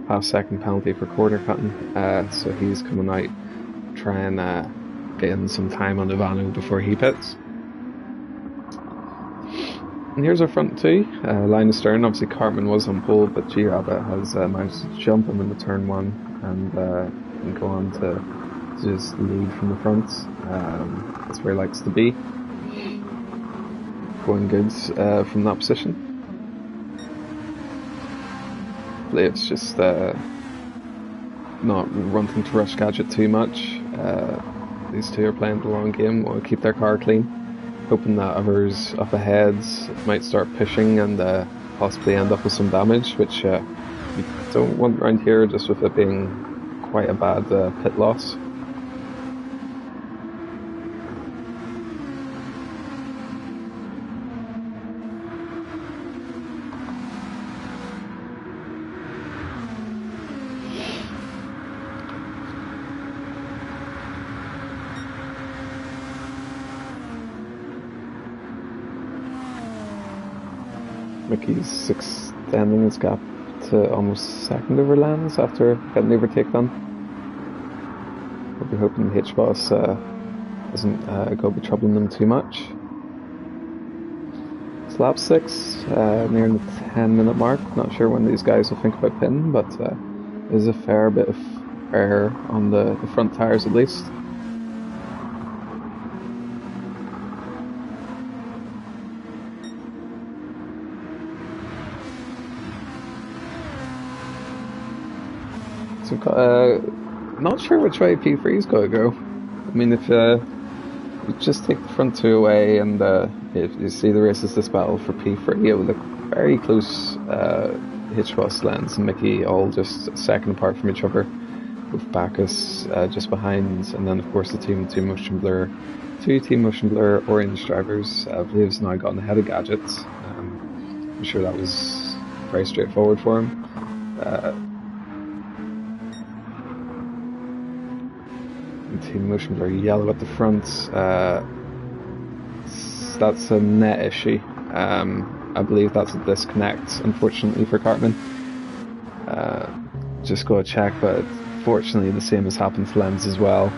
[SPEAKER 1] half-second penalty for corner cutting. So he's coming out trying get in some time on Ivano before he pits. And here's our front two. Line of stern, obviously Cartman was on pole, but G Rabbit has managed to jump him into turn one and go on to just lead from the front. That's where he likes to be. Going good from that position. Hopefully it's just not wanting to rush Gadget too much. These two are playing the long game, want to keep their car clean, hoping that others up ahead might start pushing and possibly end up with some damage, which you don't want around here, just with it being quite a bad pit loss. Mickey's extending his gap to almost second over Lens after getting the overtake done. We'll be hoping the H-Boss doesn't go be troubling them too much. It's lap 6, nearing the 10-minute mark. Not sure when these guys will think about pitting, but there's a fair bit of air on the front tyres at least. So, not sure which way P3's got to go. I mean, if you just take the front two away and if you see the races this battle for P3, it will look very close. Hitchboss, Lens and Mickey all just a second apart from each other, with Bacchus just behind, and then of course the Team Motion Blur, two Team Motion Blur orange drivers. I believe has now gotten ahead of Gadgets. I'm sure that was very straightforward for him. Team Motion Blur yellow at the front. That's a net issue. I believe that's a disconnect, unfortunately, for Cartman. Just go check, but fortunately the same has happened to Lens as well.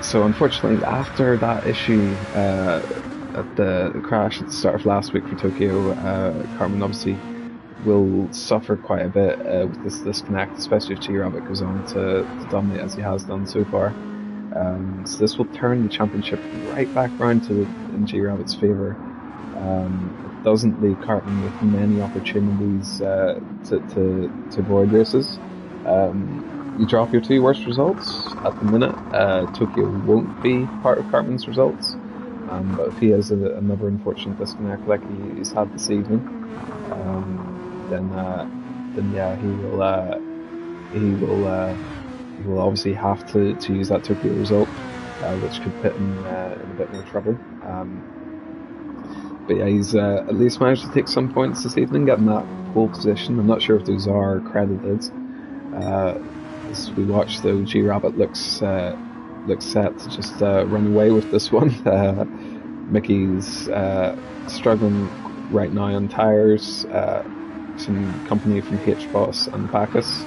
[SPEAKER 1] So unfortunately, after that issue at the crash at the start of last week for Tokyo, Cartman obviously will suffer quite a bit with this disconnect, especially if G-Rabbit goes on to dominate as he has done so far. So this will turn the championship right back round in G-Rabbit's favour. It doesn't leave Cartman with many opportunities to avoid races. You drop your two worst results at the minute. Tokyo won't be part of Cartman's results, but if he has another unfortunate disconnect like he's had this evening, then yeah, he will obviously have to use that Tokyo result, which could put him in a bit more trouble. But yeah, he's at least managed to take some points this evening, getting that pole position. I'm not sure if those are credited. As we watch, though, G-Rabbit looks set to just run away with this one. Mickey's struggling right now on tyres. Some company from H-Boss and Bacchus.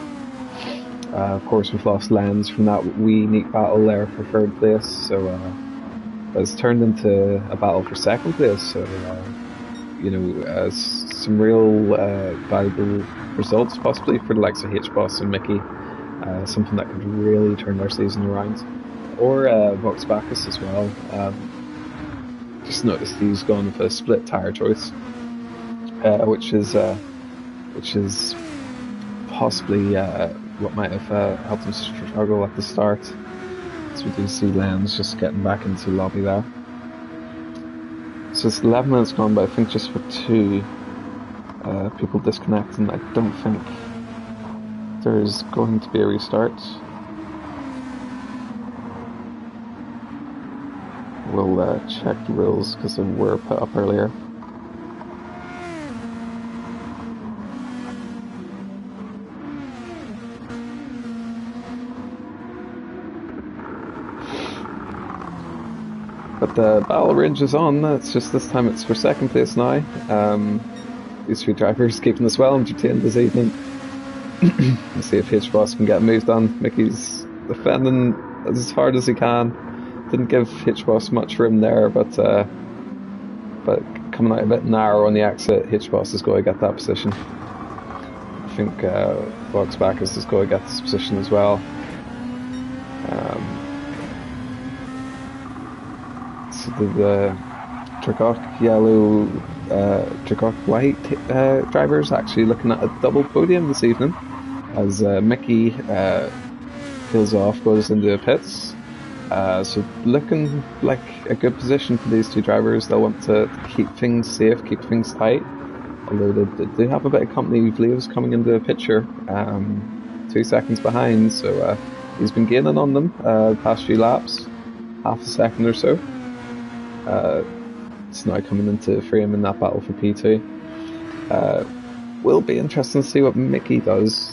[SPEAKER 1] Of course, we've lost Lens from that wee neat battle there for third place, so it's turned into a battle for second place. So some real valuable results possibly for the likes of H-Boss and Mickey. Something that could really turn their season around, or Vox Bacchus as well. Just noticed he's gone with a split tyre choice, which is possibly what might have helped him struggle at the start. So we do see Lens just getting back into the lobby there. So it's 11 minutes gone, but I think just for two people disconnecting, I don't think there's going to be a restart. We'll check the rules because they were put up earlier. But the battle range is on. It's just this time it's for second place now. These three drivers keeping us well entertained this evening. Let's see if H-Boss can get moved on. Mickey's defending as hard as he can. Didn't give H-Boss much room there, but coming out a bit narrow on the exit, H-Boss is going to get that position. I think Fox Bacchus is going to get this position as well. So the Tricot yellow, Tricot white drivers actually looking at a double podium this evening as Mickey peels off, goes into the pits. So looking like a good position for these two drivers. They'll want to keep things safe, keep things tight. Although they do have a bit of company. Leo's coming into the picture, 2 seconds behind, so he's been gaining on them the past few laps, half a second or so. It's now coming into frame in that battle for P2. Will be interesting to see what Mickey does.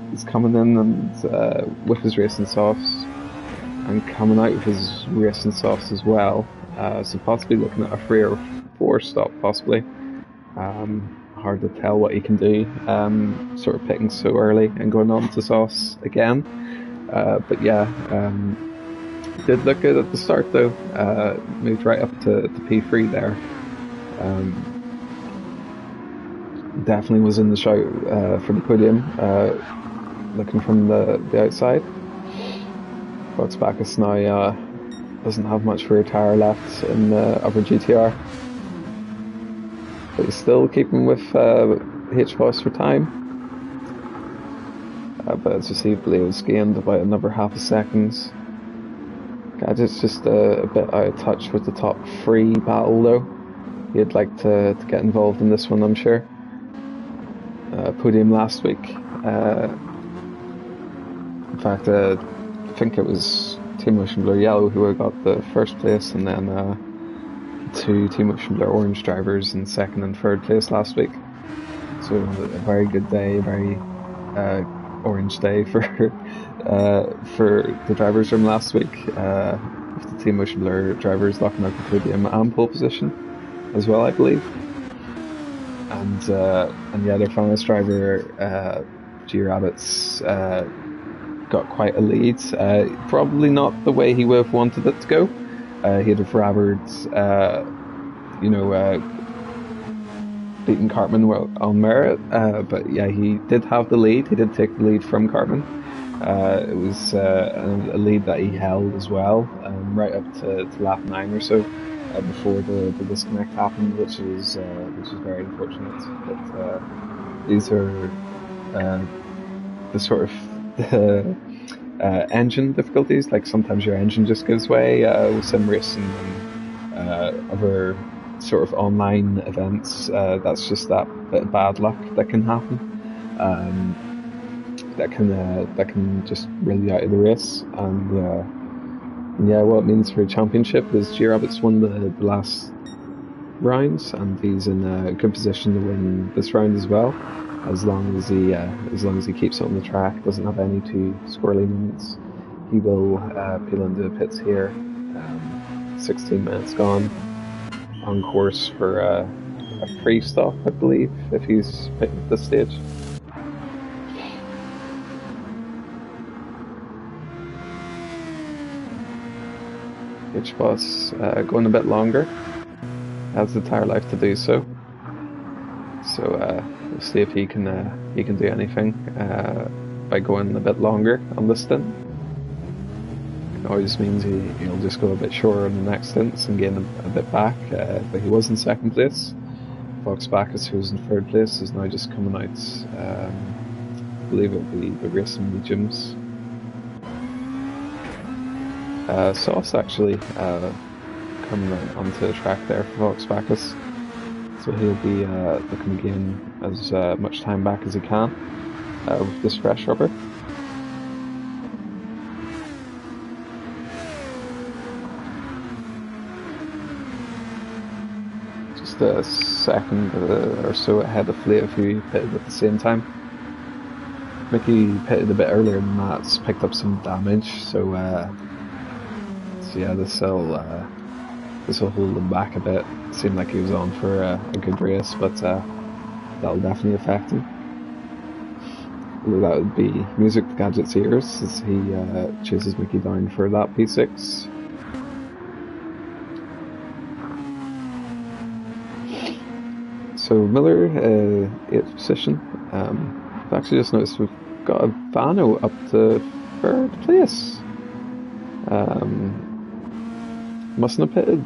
[SPEAKER 1] He's coming in and with his racing softs, and coming out with his racing softs as well. So possibly looking at a 3 or 4 stop, possibly. Hard to tell what he can do. Sort of pitting so early and going on to softs again. But yeah, did look good at the start though. Moved right up to P3 there. Definitely was in the shout for the podium. Looking from the outside. Fox Bacchus now doesn't have much rear tyre left in the upper GTR. But he's still keeping with H-Boss for time. But as you see, Leo's gained about another half a second. Gadget's just a bit out of touch with the top 3 battle though. He'd like to get involved in this one, I'm sure. Podium last week. In fact, I think it was Team Ocean Blur Yellow who got the first place, and then 2 Team Ocean Blur Orange drivers in second and third place last week. So a very good day, very orange day for the drivers from last week, with the Team Ocean Blur drivers locking out the podium and pole position as well, I believe. And yeah, their finalist driver, G Rabbits, got quite a lead. Probably not the way he would have wanted it to go. He'd have rather, beaten Cartman on merit. But yeah, he did have the lead. He did take the lead from Cartman. It was a lead that he held as well, right up to lap 9 or so. Before the disconnect happened, which is very unfortunate. But these are the sort of engine difficulties. Like sometimes your engine just gives way with sim racing and other sort of online events. That's just that bit of bad luck that can happen. That can just really out of the race. And yeah, what it means for a championship is G Rabbits won the last rounds, and he's in a good position to win this round as well, as long as he keeps it on the track, doesn't have any too squirrely moments. He will peel into the pits here. 16 minutes gone, on course for a free stop, I believe, if he's pitting at this stage. H-Boss going a bit longer, has the tyre life to do so. So we'll see if he can do anything by going a bit longer on this stint. It always means he'll just go a bit shorter in the next stints and gain a bit back. But he was in second place. Fox Bacchus, who's in third place, is now just coming out. I believe it'll be the racing mediums. Sauce actually coming onto the track there for Fox Bacchus, so he'll be looking to gain as much time back as he can with this fresh rubber. Just a second or so ahead of Leo, who pitted at the same time. Mickey pitted a bit earlier than that, picked up some damage, so yeah, this will hold him back a bit. Seemed like he was on for a good race, but that'll definitely affect him. That would be music to Gadget's ears as he chases Mickey down for that P6. So Miller, 8th position. I've actually just noticed we've got a Vano up to 3rd place. Mustn't have pitted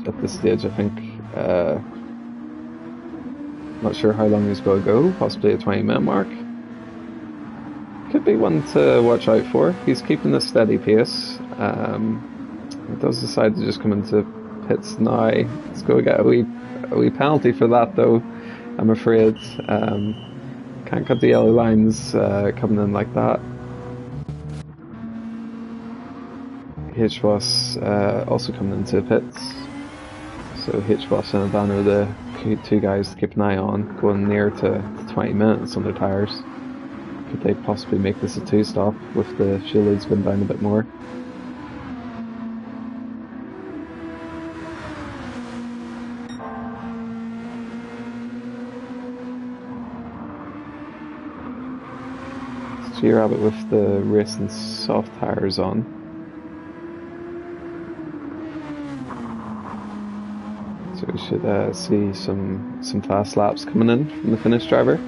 [SPEAKER 1] at this stage, I think. Not sure how long he's going to go, possibly a 20-minute mark. Could be one to watch out for. He's keeping a steady pace. He does decide to just come into pits now. Let's go get a wee penalty for that though, I'm afraid. Can't cut the yellow lines coming in like that. H-Boss also coming into pits. So H-Boss and Adano, the two guys to keep an eye on, going near to 20 minutes on their tyres. Could they possibly make this a 2-stop with the fuel loads going down a bit more? It's G-Rabbit with the racing soft tyres on. So we should see some fast laps coming in from the Finnish driver.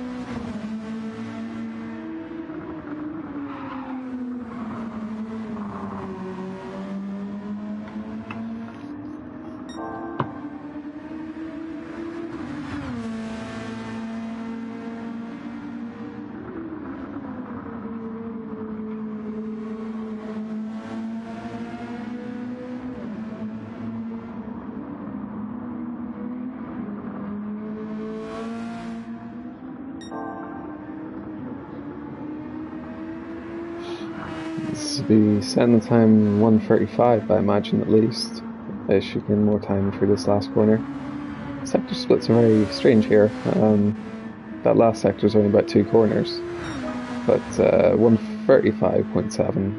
[SPEAKER 1] This will be setting the time 1:35, I imagine, at least. They should gain more time for this last corner. Sector splits are very strange here. That last sector is only about 2 corners, but 1:35.7.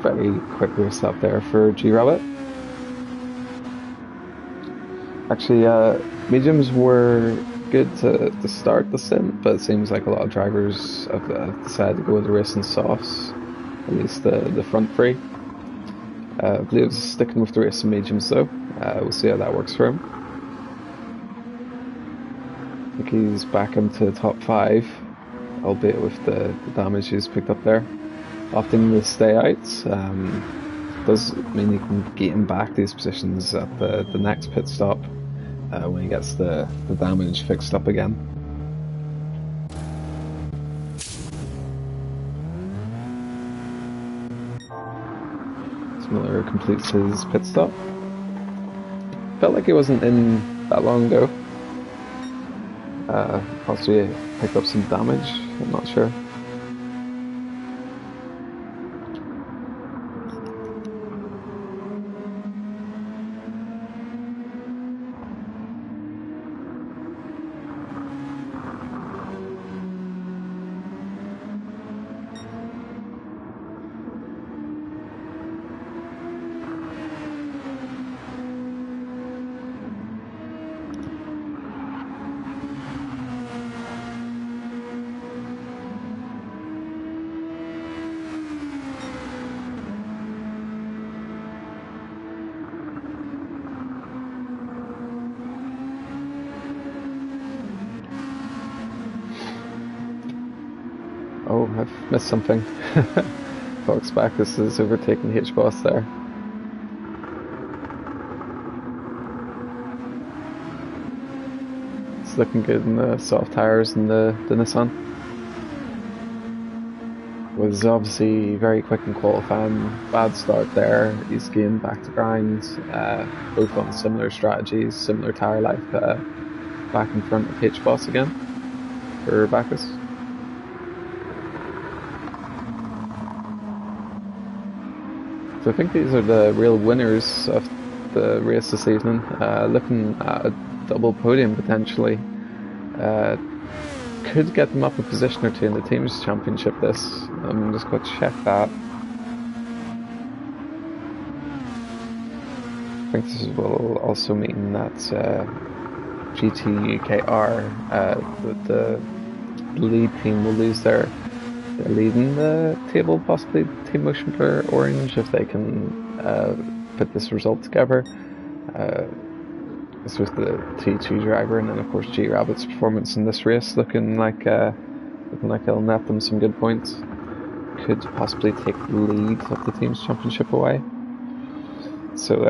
[SPEAKER 1] Very quick race up there for G-Rabbit. Actually, mediums were good to start the stint, but it seems like a lot of drivers have decided to go with the racing softs, at least the front three. I believe he's sticking with the racing mediums though. We'll see how that works for him. I think he's back into the top 5, albeit with the damage he's picked up there. Opting to stay out does mean he can get him back these positions at the next pit stop when he gets the damage fixed up again. Miller completes his pit stop. Felt like he wasn't in that long ago. Possibly picked up some damage, I'm not sure. Oh, I've missed something. Fox Bacchus is overtaking H-Boss there. It's looking good in the soft tyres and the Nissan. Was obviously very quick in qualifying. Bad start there. He's gained back to grind. Both on similar strategies, similar tyre life. Back in front of H-Boss again for Bacchus. So I think these are the real winners of the race this evening. Looking at a double podium potentially. could get them up a position or two in the teams championship. I'm just going to check that. I think this will also mean that GTUKR, the lead team, will lose their lead in the table, possibly Team Motion Blur Orange, if they can put this result together. This was the T2 driver, and then of course G Rabbit's performance in this race looking like it'll net them some good points. Could possibly take the lead of the team's championship away. So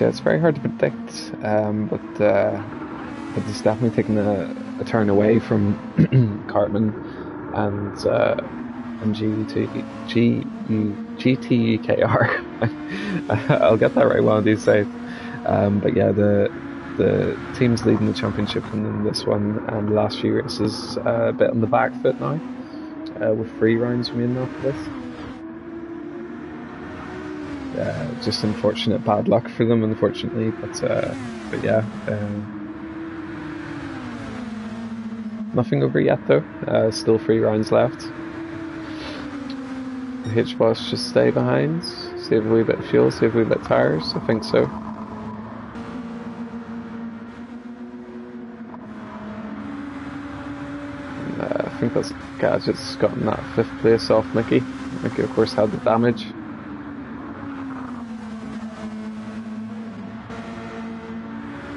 [SPEAKER 1] yeah, it's very hard to predict, but it's definitely taking a turn away from Cartman and GTUKR. I'll get that right one of these days. But yeah, the teams leading the championship in this one and the last few races a bit on the back foot now, with 3 rounds remaining after this. Just unfortunate bad luck for them, unfortunately, but yeah, nothing over yet though. Still 3 rounds left. The H-Boss just stay behind, save a wee bit of fuel, save a wee bit of tyres. I think so. I think that's Gadget's gotten that 5th place off Mickey. Mickey of course had the damage.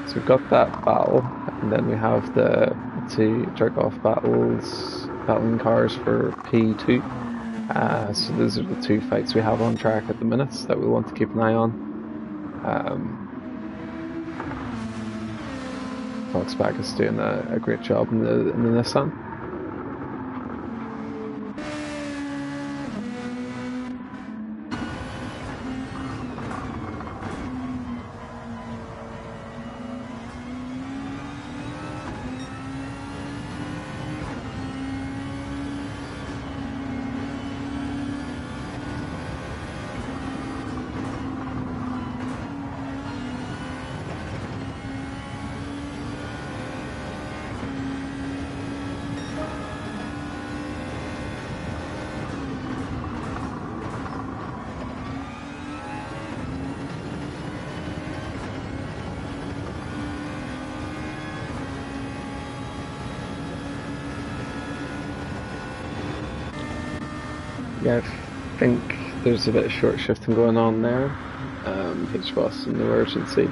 [SPEAKER 1] So we've got that battle, and then we have the 2 jerk-off battling cars for P2. So those are the 2 fights we have on track at the minute that we want to keep an eye on. Volkswagen is doing a great job in the Nissan. Yeah, I think there's a bit of short shifting going on there. H-Boss and no urgency.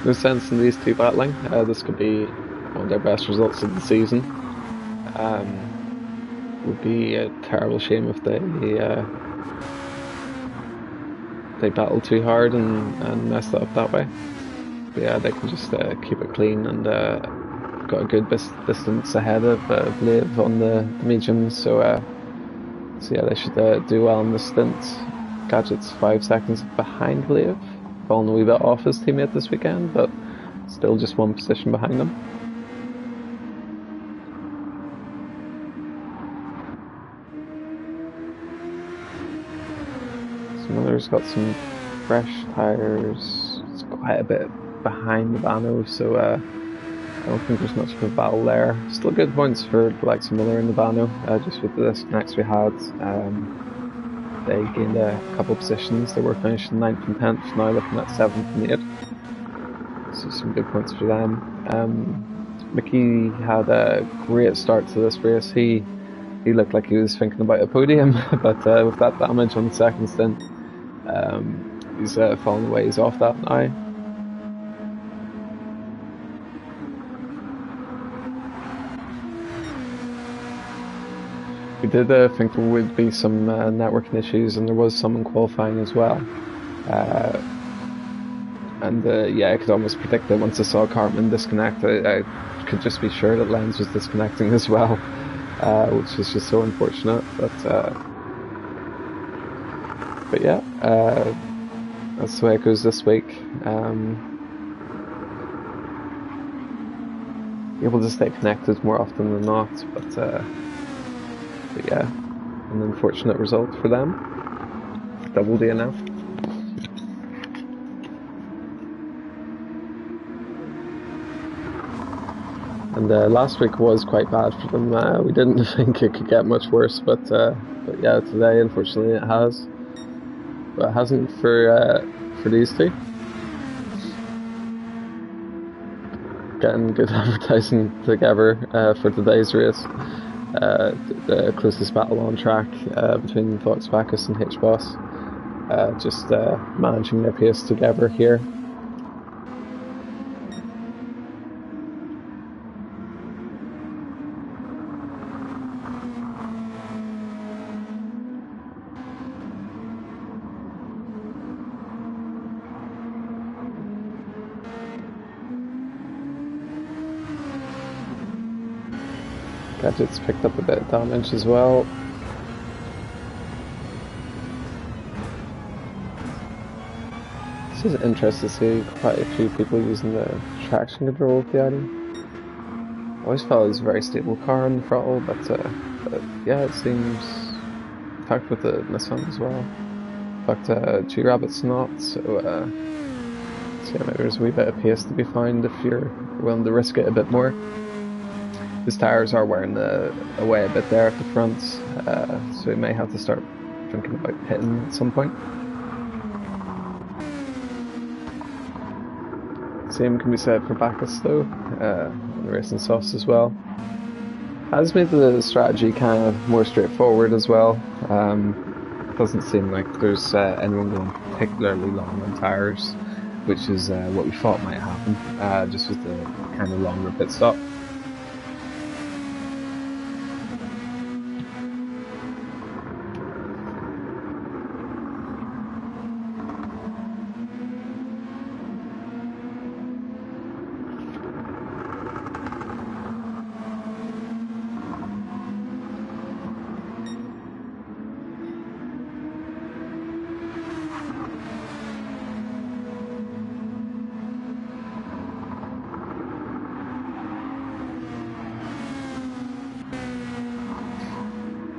[SPEAKER 1] No sense in these 2 battling. This could be one of their best results of the season. Would be a terrible shame if they battle too hard and mess that up that way. But yeah, they can just keep it clean and got a good distance ahead of Liv on the mediums. So yeah, they should do well in this stint. Gadget's 5 seconds behind Liv, falling a wee bit off his teammate this weekend, but still just 1 position behind him. Miller's got some fresh tyres. It's quite a bit behind the Bano, so I don't think there's much of a battle there. Still good points for the likes of Miller and the Bano, just with the disconnects we had. They gained a couple positions. They were finishing 9th and 10th, now looking at 7th and 8th. So some good points for them. Mickey had a great start to this race. He looked like he was thinking about a podium, but with that damage on the second stint, he's fallen ways off that now. We did think there would be some networking issues, and there was some in qualifying as well. Yeah, I could almost predict that once I saw Cartman disconnect, I could just be sure that Lenz was disconnecting as well, which was just so unfortunate. But yeah, that's the way it goes this week. Able to stay connected more often than not, but yeah, an unfortunate result for them. Double DNF. And last week was quite bad for them. We didn't think it could get much worse, but yeah, today unfortunately it has. But it hasn't for these two. Getting good advertising together for today's race. The closest battle on track between Watkins and H-Boss. Just managing their pace together here. Gadget's picked up a bit of damage as well. This is interesting to see quite a few people using the traction control of the item. I always felt it was a very stable car on the throttle, but yeah, it seems packed with the Nissan as well. But G-Rabbit's not, so yeah, maybe there's a wee bit of pace to be found if you're willing to risk it a bit more. His tyres are wearing away a bit there at the front, so he may have to start thinking about pitting at some point. Same can be said for Bacchus though, and racing softs as well. Has made the strategy kind of more straightforward as well. Doesn't seem like there's anyone going particularly long on tyres, which is what we thought might happen, just with the kind of longer pit stop.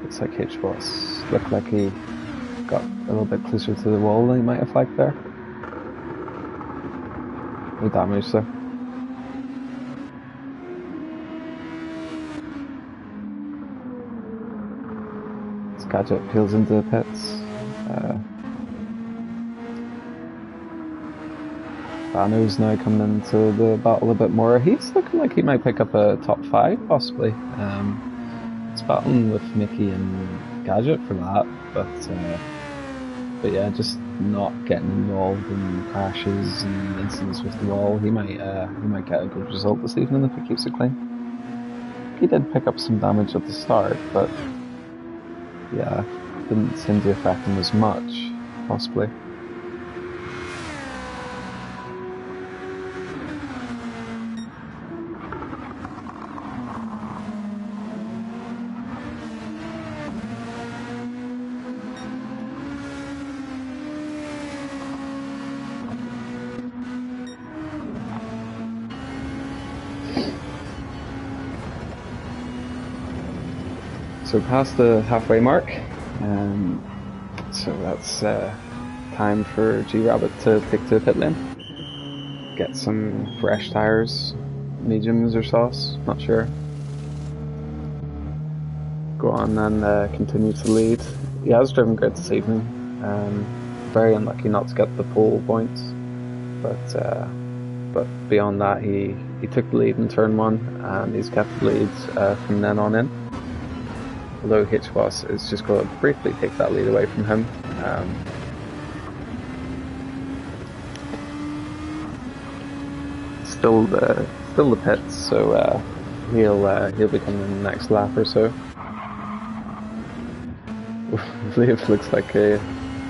[SPEAKER 1] Looks like H-Boss looked like he got a little bit closer to the wall than he might have liked there. No damage there. This Gadget peels into the pits. Bano's now coming into the battle a bit more. He's looking like he might pick up a top 5 possibly. It's battling with Mickey and Gadget for that, but yeah, just not getting involved in crashes and incidents with the wall. He might get a good result this evening if he keeps it clean. He did pick up some damage at the start, but yeah, didn't seem to affect him as much, possibly. So past the halfway mark, so that's time for G-Rabbit to take to the pit lane. Get some fresh tyres, mediums or softs, not sure. Go on and continue to lead. He has driven good this evening. Very unlucky not to get the pole points, but beyond that he took the lead in turn 1 and he's kept the lead from then on in. Although H-Boss is just going to briefly take that lead away from him. Still the pits, so he'll be coming in the next lap or so. Liv looks like a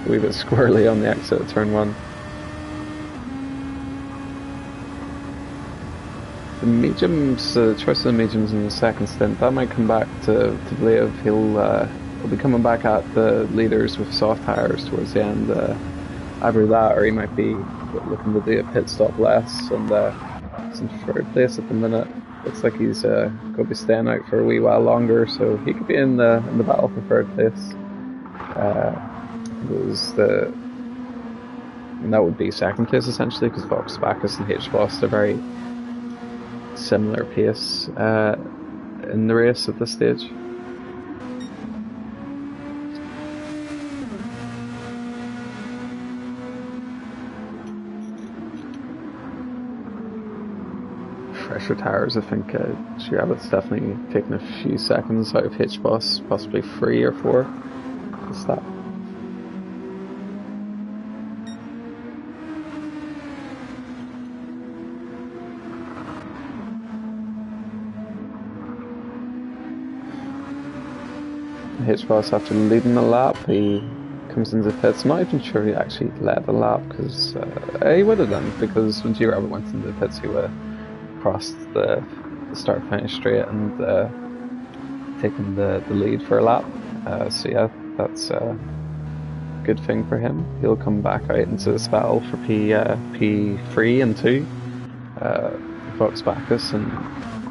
[SPEAKER 1] wee bit squirrely on the exit of turn 1. The mediums, choice of the mediums in the second stint, that might come back to Liv. He'll be coming back at the leaders with soft tyres towards the end. Either that, or he might be looking to do a pit stop less, and he's in third place at the minute. Looks like he's going to be staying out for a wee while longer, so he could be in the battle for third place. And that would be second place essentially, because Bacchus and H-Boss are very similar pace in the race at this stage. Fresher tyres, I think Rabbit's definitely taken a few seconds out of H-Boss, possibly 3 or 4. What's that? H-Boss, after leading the lap, he comes into the pits. I'm not even sure he actually led the lap, because he would have done, because when G-Rabbit went into the pits, he would have crossed the start-finish straight and taken the lead for a lap. So yeah, that's a good thing for him. He'll come back out into the spell for P3 and 2. Fox Bacchus and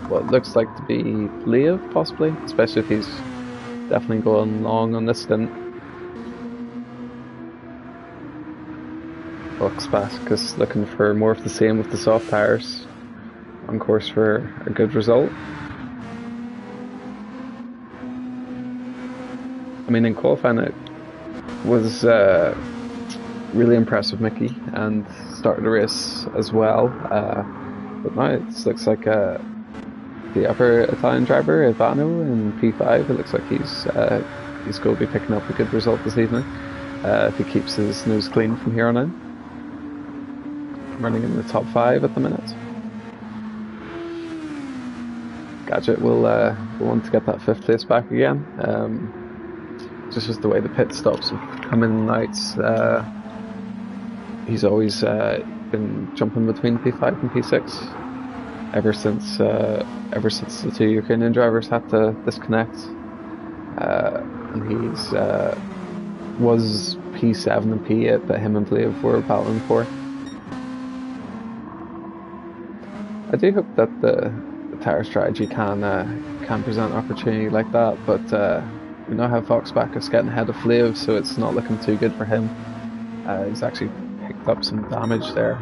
[SPEAKER 1] what looks like to be Lev, possibly, especially if he's definitely going long on this stint. Fox Bacchus looking for more of the same with the soft tyres. On course for a good result. I mean, in qualifying it was really impressive, Mickey, and started the race as well. But now it looks like the other Italian driver, Ivano, in P5. It looks like he's going to be picking up a good result this evening if he keeps his nose clean from here on in. Running in the top 5 at the minute. Gadget will want to get that 5th place back again. Just as the way the pit stops have come in and out, he's always been jumping between P5 and P6 ever since the 2 Ukrainian drivers had to disconnect, and he's was P7 and P8 that him and Lev were battling for. I do hope that the tyre strategy can present an opportunity like that, but we now have Fox Bacchus getting ahead of Lev, so it's not looking too good for him. He's actually picked up some damage there.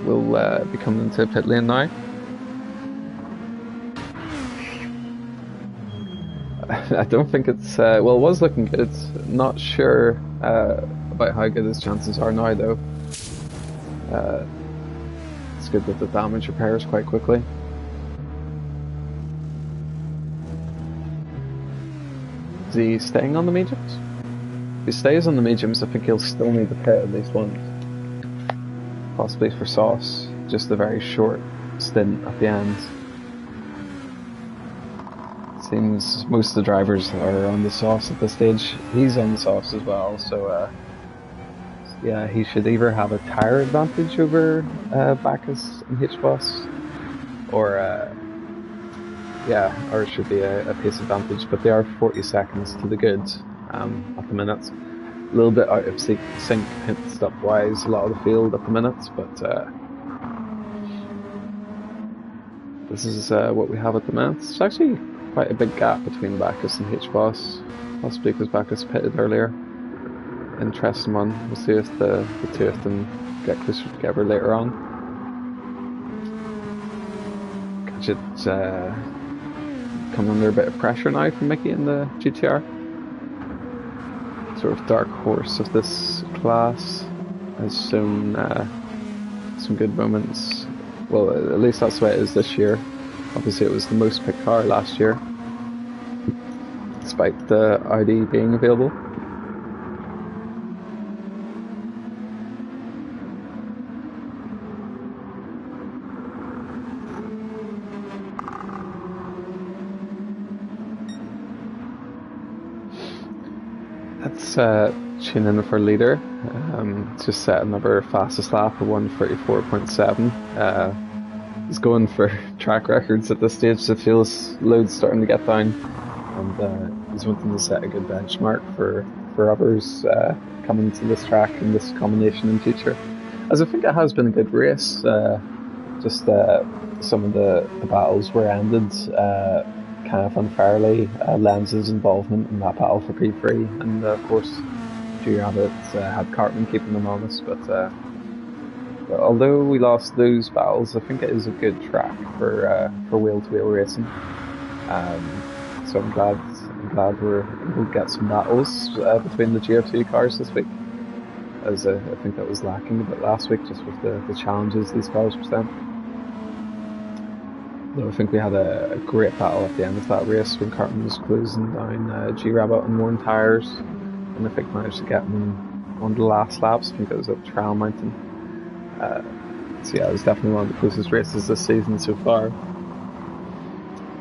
[SPEAKER 1] We'll be coming into pit lane now. I don't think it's well, it was looking good. Not sure about how good his chances are now, though. It's good that the damage repairs quite quickly. Is he staying on the mediums? If he stays on the mediums, I think he'll still need to pit at least once. Possibly for sauce, just a very short stint at the end. Seems most of the drivers are on the sauce at this stage. He's on the sauce as well, so yeah, he should either have a tyre advantage over Bacchus and H-Boss, or or it should be a pace advantage, but they are 40 seconds to the good at the minute. A little bit out of sync pit stop wise, a lot of the field at the minute, but this is what we have at the minute. It's actually quite a big gap between Bacchus and H-Boss, possibly because Bacchus pitted earlier. Interesting one. We'll see if the two of them get closer together later on. Gadget's coming under a bit of pressure now from Mickey in the GTR. Sort of dark horse of this class has shown some good moments. Well, at least that's the way it is this year. Obviously it was the most picked car last year, despite the Audi being available. Let's tune in for leader. Just set another fastest lap of 1:34.7. He's going for track records at this stage. It feels loads starting to get down, and he's wanting to set a good benchmark for others coming to this track and this combination in future. As I think it has been a good race. Just some of the battles were ended kind of unfairly. Lenz's involvement in that battle for P3, and of course G-Rabbit had Cartman keeping them honest, but although we lost those battles, I think it is a good track for wheel-to-wheel racing. So I'm glad we'll get some battles between the GF2 cars this week, as I think that was lacking a bit last week, just with the challenges these cars present. Though I think we had a great battle at the end of that race when Carton was closing down G-Rabbit on worn tyres, and I think managed to get him on the last laps. I think it was at Trial Mountain. So yeah, it was definitely one of the closest races this season so far.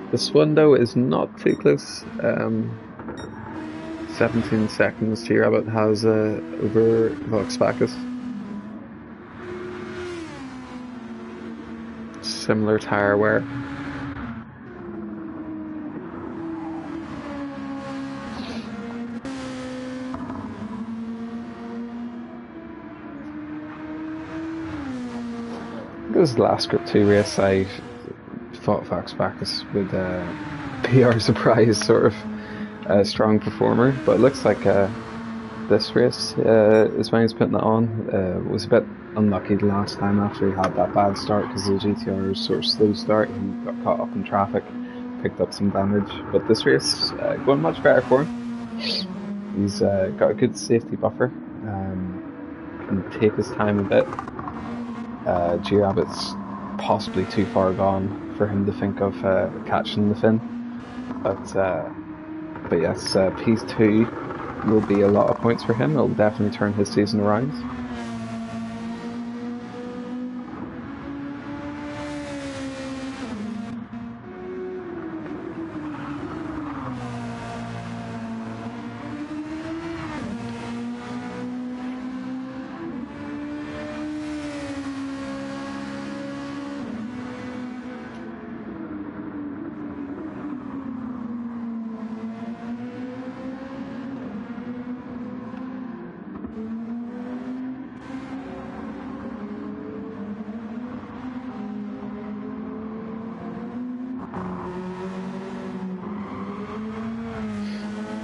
[SPEAKER 1] This one though is not too close. 17 seconds G-Rabbit has over Volkswagen. Similar tyre wear. It was the last Group 2 race. I thought Volkswagen would be our surprise sort of strong performer, but it looks like this race is when he's putting it on. Was a bit unlucky the last time after he had that bad start because the GTR's sort of slow start. He got caught up in traffic, picked up some damage, but this race going much better for him. He's got a good safety buffer, can take his time a bit. G-Rabbit's possibly too far gone for him to think of catching the fin, but yes, P2 will be a lot of points for him. It'll definitely turn his season around.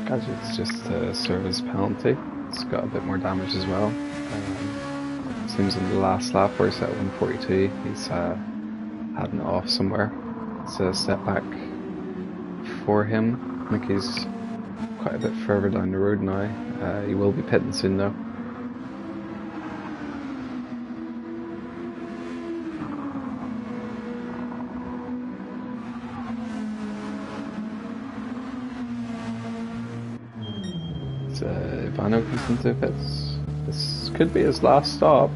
[SPEAKER 1] Gadget's just a service penalty. It's got a bit more damage as well. Seems in the last lap where he's at 142, he's had an off somewhere. It's a step back for him. I think he's quite a bit further down the road now. He will be pitting soon though. Ivano comes into pits. This could be his last stop.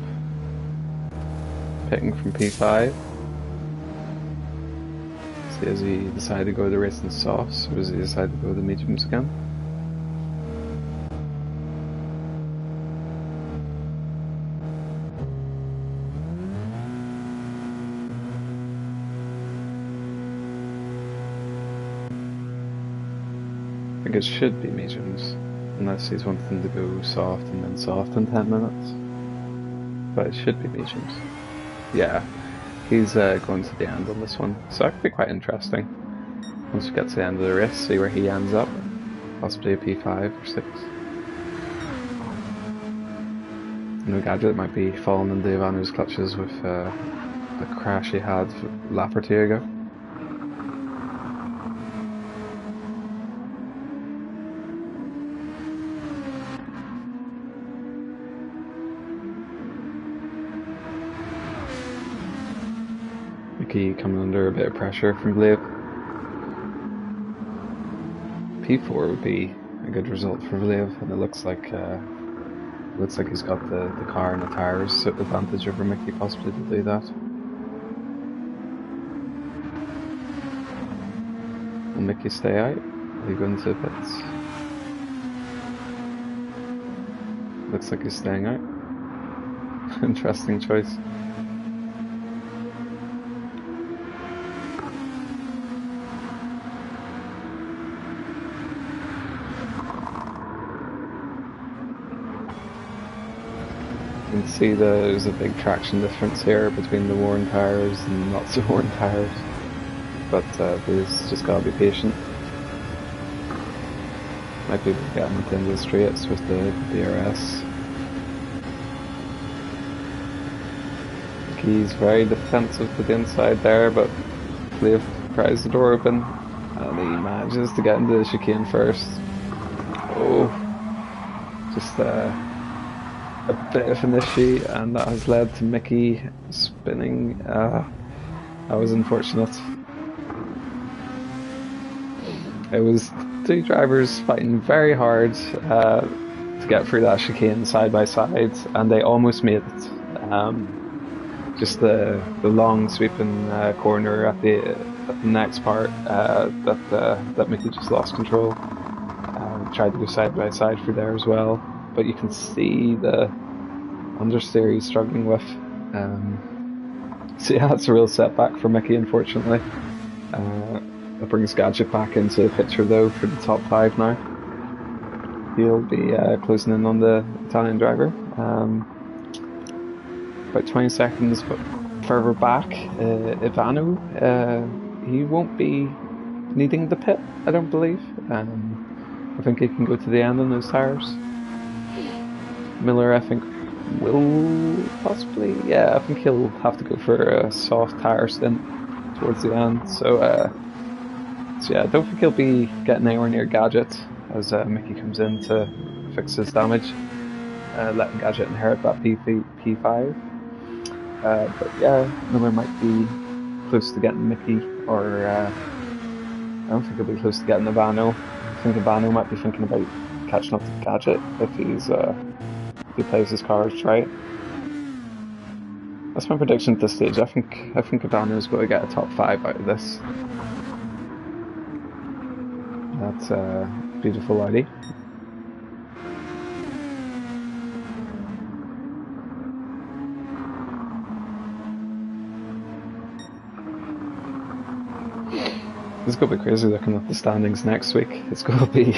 [SPEAKER 1] Pitting from P5. See, has he decided to go the racing softs, or does he decide to go the mediums again? I think it should be mediums. Unless he's wanting to go soft and then soft in 10 minutes. But it should be mediums. Yeah, he's going to the end on this one. So that could be quite interesting. Once we get to the end of the race, see where he ends up. Possibly a P5 or 6. No Gadget might be falling into Ivano's clutches with the crash he had a lap or two ago. Coming under a bit of pressure from Glaive. P4 would be a good result for Glaive, and it looks like he's got the car and the tyres advantage over Mickey possibly to do that. Will Mickey stay out? Will he go into pits? Looks like he's staying out. Interesting choice. You can see there's a big traction difference here between the worn tyres and not so worn tyres, but we've just got to be patient. Might be getting into the straights with the DRS. Mickey's very defensive to the inside there, but Flav pries the door open and he manages to get into the chicane first. Oh, just a bit of an issue, and that has led to Mickey spinning. That was unfortunate. It was two drivers fighting very hard to get through that chicane side by side, and they almost made it. Just the long sweeping corner at the next part that Mickey just lost control. Tried to go side by side through there as well, but you can see the understeer he's struggling with. So yeah, it's a real setback for Mickey, unfortunately. That brings Gadget back into the picture though for the top 5 now. He'll be closing in on the Italian driver. About 20 seconds but further back, Ivano, he won't be needing the pit, I don't believe. I think he can go to the end on those tyres. Miller, I think, will possibly, yeah, I think he'll have to go for a soft tyre stint towards the end. So yeah, I don't think he'll be getting anywhere near Gadget as Mickey comes in to fix his damage, letting Gadget inherit that P5. But yeah, Miller might be close to getting Mickey, or I don't think he'll be close to getting Ivano. I think Ivano might be thinking about catching up to Gadget if he plays his cards right. That's my prediction at this stage. I think Ivano's going to get a top 5 out of this. That's a beautiful Audi. It's going to be crazy looking at the standings next week. It's going to be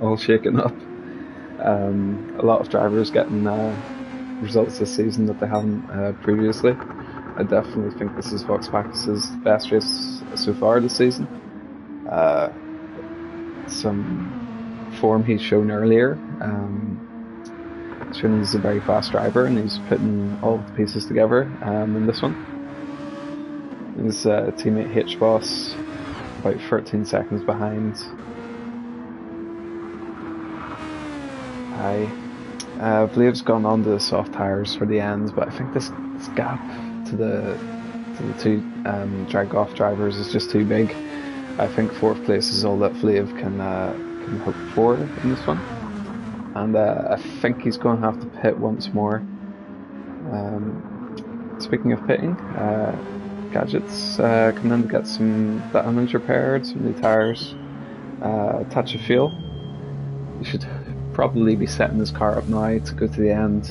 [SPEAKER 1] all shaken up. A lot of drivers getting results this season that they haven't previously. I definitely think this is Vox Bacchus's best race so far this season. Some form he's shown earlier. Showing he's a very fast driver and he's putting all the pieces together in this one. His teammate H-Boss about 13 seconds behind. Vlav's gone on to the soft tyres for the end, but I think this gap to the two drag-off drivers is just too big. I think 4th place is all that Flav can hope for in this one, and I think he's going to have to pit once more. Speaking of pitting, Gadget's coming in to get some damage repaired, some new tyres, a touch of fuel. He should probably be setting his car up now to go to the end.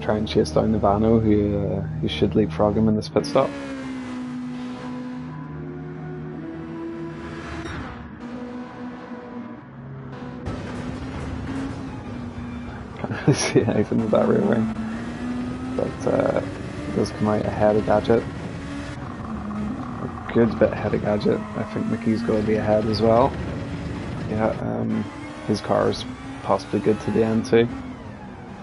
[SPEAKER 1] Try and chase down Ivano, who should leapfrog him in this pit stop. Can't really see anything with that rear wing, but it does come out ahead of Gadget. A good bit ahead of Gadget. I think Mickey's going to be ahead as well. Yeah, his car is possibly good to the end too.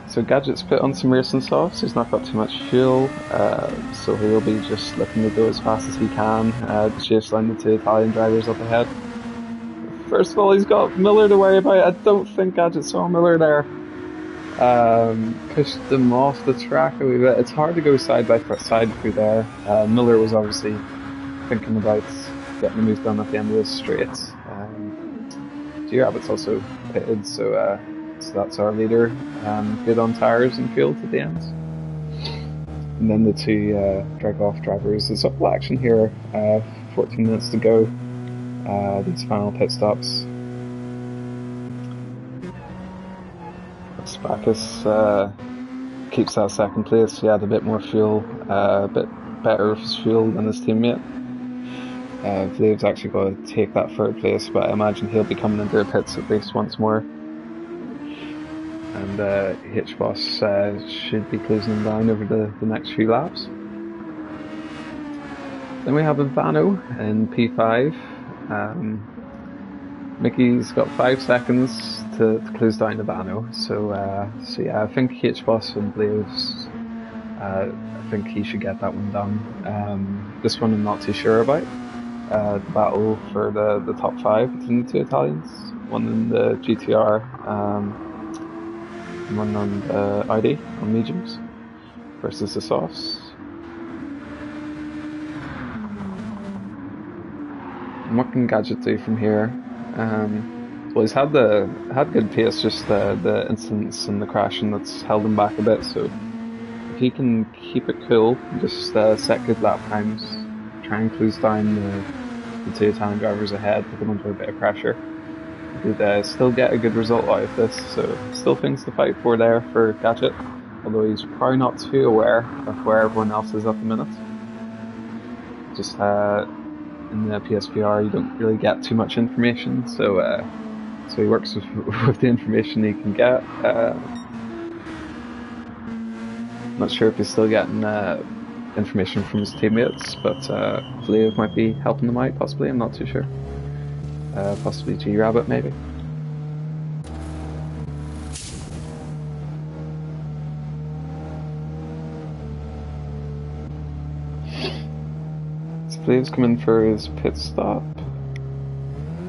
[SPEAKER 1] So Gadget's put on some racing softs, he's not got too much fuel, so he'll be just looking to go as fast as he can to chase down the 2 Italian drivers up ahead. First of all, he's got Miller to worry about. I don't think Gadget saw Miller there. Pushed them off the track a wee bit. It's hard to go side by side through there. Miller was obviously thinking about getting the move done at the end of the straight. G-Rabbit's also pitted, so that's our leader. Good on tyres and fuel to the end. And then the 2 drag-off drivers. There's up action here. 14 minutes to go. These final pit stops. Bacchus keeps that 2nd place. He had a bit more fuel, a bit better of his fuel than his teammate. Vlav's actually going to take that 3rd place, but I imagine he'll be coming into the pits at least once more. And H-Boss should be closing him down over the next few laps. Then we have Ivano in P5. Mickey's got 5 seconds to close down the Vano, so yeah, I think H-Boss and Blaze, I think he should get that one done. This one I'm not too sure about. The battle for the top 5 between the two Italians, one in the GTR, and one on the ID on mediums versus the softs. And what can Gadget do from here? Well, he's had good pace, just the incidents and the crashing that's held him back a bit. So if he can keep it cool, just set good lap times, try and close down the two Italian drivers ahead, put them under a bit of pressure, he'd still get a good result out of this. So still things to fight for there for Gadget, although he's probably not too aware of where everyone else is at the minute. Just in the PSVR you don't really get too much information, so he works with the information he can get. Not sure if he's still getting information from his teammates, but Flav might be helping them out, possibly, I'm not too sure. Possibly G-Rabbit, maybe. So Flav's coming for his pit stop.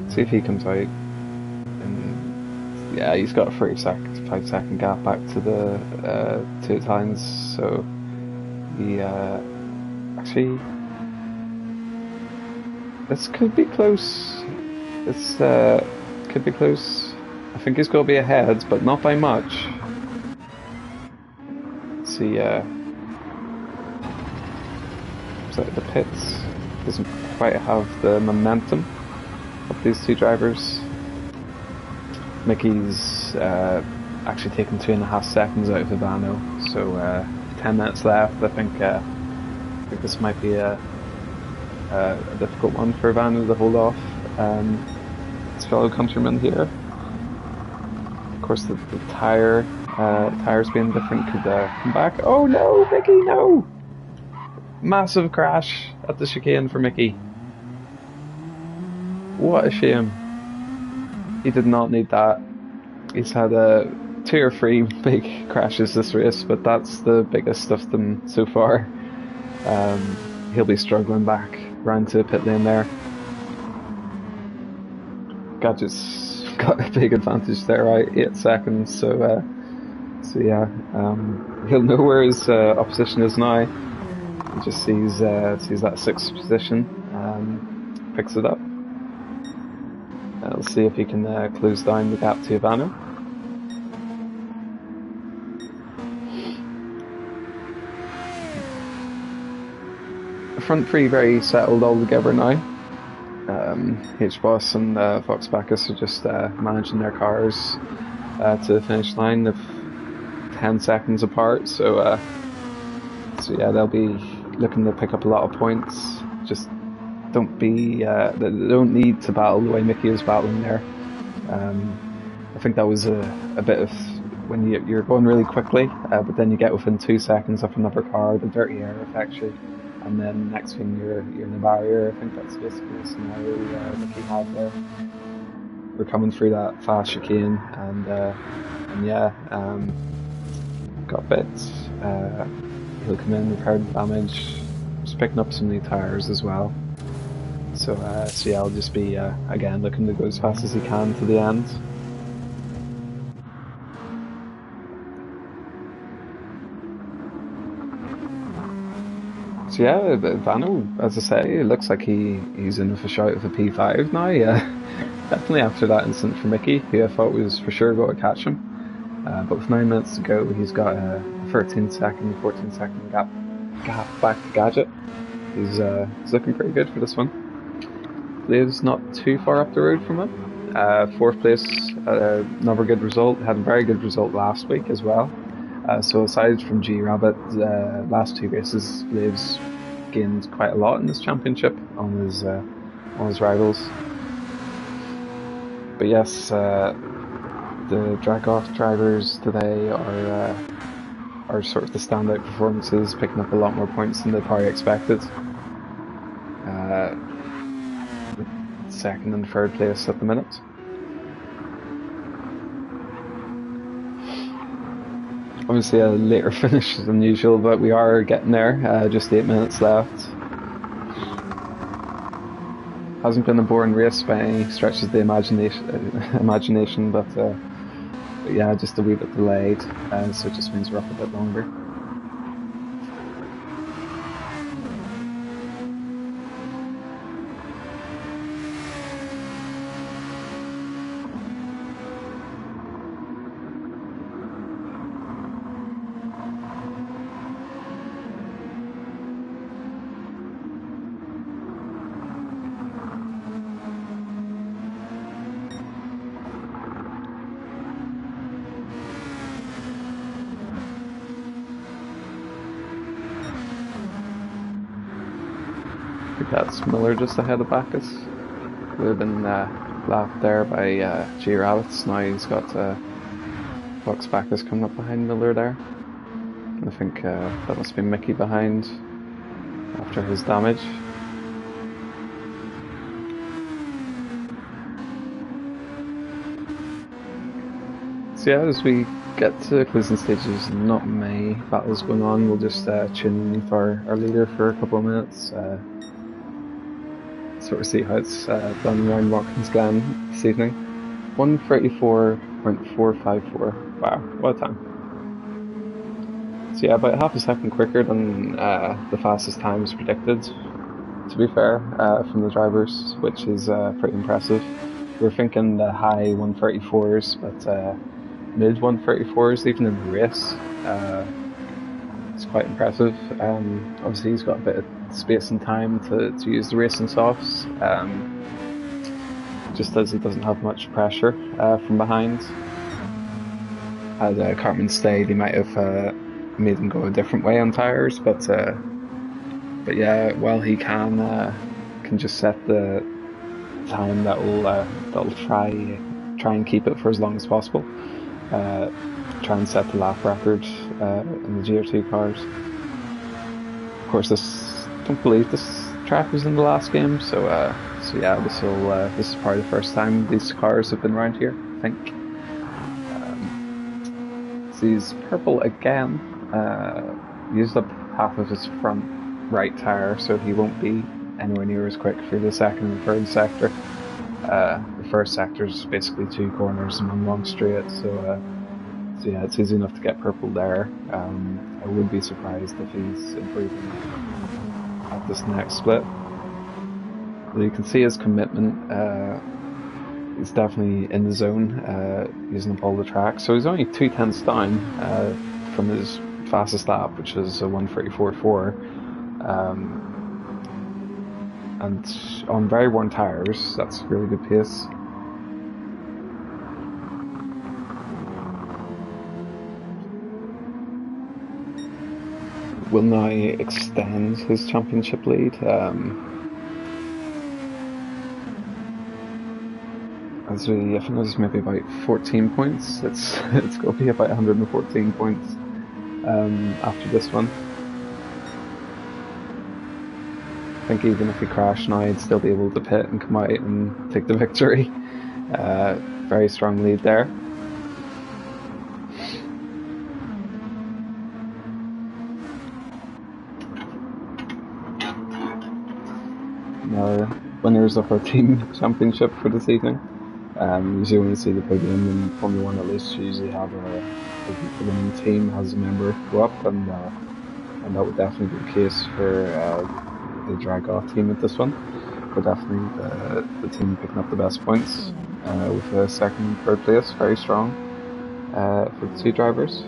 [SPEAKER 1] See if he comes out. And yeah, he's got a 5 second gap back to the two Italians, so he actually, this could be close. This could be close. I think he's going to be ahead, but not by much. Let's see, so the pits doesn't quite have the momentum of these two drivers. Mickey's actually taken 2.5 seconds out of the Vano, so 10 minutes left. I think this might be a difficult one for Vano to hold off his fellow countrymen here. Of course, the tires being different could come back. Oh no, Mickey, no! Massive crash at the chicane for Mickey. What a shame. He did not need that. He's had 2 or 3 big crashes this race, but that's the biggest of them so far. He'll be struggling back round to pit lane there. Gadget's got a big advantage there, right? 8 seconds, so yeah, he'll know where his opposition is now. He just sees that 6th position, picks it up. We'll see if he can close down the gap to Ivano. The front 3 very settled all together now. H-Boss and Fox Bacchus are just managing their cars to the finish line of 10 seconds apart, so yeah, they'll be looking to pick up a lot of points. Just don't need to battle the way Mickey is battling there. I think that was a bit of when you're going really quickly, but then you get within 2 seconds of another car, the dirty air affects you, and then next thing you're in the barrier. I think that's basically the scenario Mickey had there. We're coming through that fast chicane, and yeah, got bits. He'll come in, repair the damage, just picking up some new tires as well. So yeah, I'll just be again looking to go as fast as he can to the end. So yeah, Vano, as I say, it looks like he's in with a shout of a P5 now. Definitely after that incident for Mickey, who I thought was for sure going to catch him. But with 9 minutes to go, he's got a 14 second gap back to Gadget. He's looking pretty good for this one. Lives not too far up the road from him. 4th place, another good result. Had a very good result last week as well. So aside from G-Rabbit, last 2 races, Lives gained quite a lot in this championship on his rivals. But yes, the drag-off drivers today are sort of the standout performances, picking up a lot more points than they probably expected. 2nd and 3rd place at the minute. Obviously a later finish than usual, but we are getting there. Just 8 minutes left. Hasn't been a boring race by any stretch of the imagination, but yeah, just a wee bit delayed, so it just means we're up a bit longer. I think that's Miller just ahead of Bacchus. Would have been lapped there by G Rabbits. Now he's got Fox Bacchus coming up behind Miller there. I think that must be Mickey behind after his damage. So yeah, as we get to the closing stages, not many battles going on. We'll just tune in with our leader for a couple of minutes. Sort of see how it's done around Watkins Glen this evening. 1:34.454. Wow, what a time. So yeah, about half a second quicker than the fastest time was predicted, to be fair, from the drivers, which is pretty impressive. We were thinking the high 1:34s, but mid 1:34s even in the race. It's quite impressive. Obviously he's got a bit of space and time to use the racing softs, just as he doesn't have much pressure from behind. Had Cartman stayed, he might have made him go a different way on tyres, but yeah, while he can just set the time that'll try and keep it for as long as possible. Try and set the lap record in the GR2 cars. Of course, don't believe this track was in the last game, so yeah, this is probably the first time these cars have been around here, I think. So he's purple again. Used up half of his front right tyre, so he won't be anywhere near as quick through the second and third sector. The first sector is basically 2 corners and 1 long straight, so yeah, it's easy enough to get purple there. I would be surprised if he's improving at this next split. But you can see his commitment. He's definitely in the zone, using up all the tracks. So he's only 2/10 down from his fastest lap, which is a 1:34.4. And on very worn tyres, that's really good pace. Will now extend his championship lead. I think it was maybe about 14 points. It's going to be about 114 points after this one. I think even if we crash now, I'd still be able to pit and come out and take the victory. Very strong lead there. Now, winners of our team championship for this evening. Usually when you see the podium in Formula 1 at least, you usually have the winning team has a member go up, and that would definitely be the case for the drag off team at this one. But definitely the team picking up the best points with the second and third place, very strong for the 2 drivers.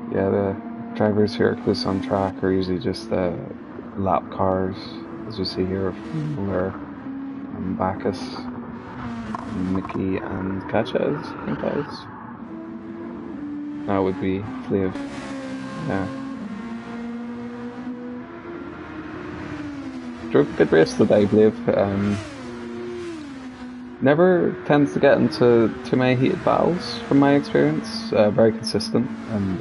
[SPEAKER 1] Yeah, the drivers here close on track are usually just lap cars, as we see here, of Miller and Bacchus, and Mickey and Katchas, I think that is. That would be Flav. Yeah. Drove a good race today, Flav. Never tends to get into too many heated battles from my experience. Very consistent and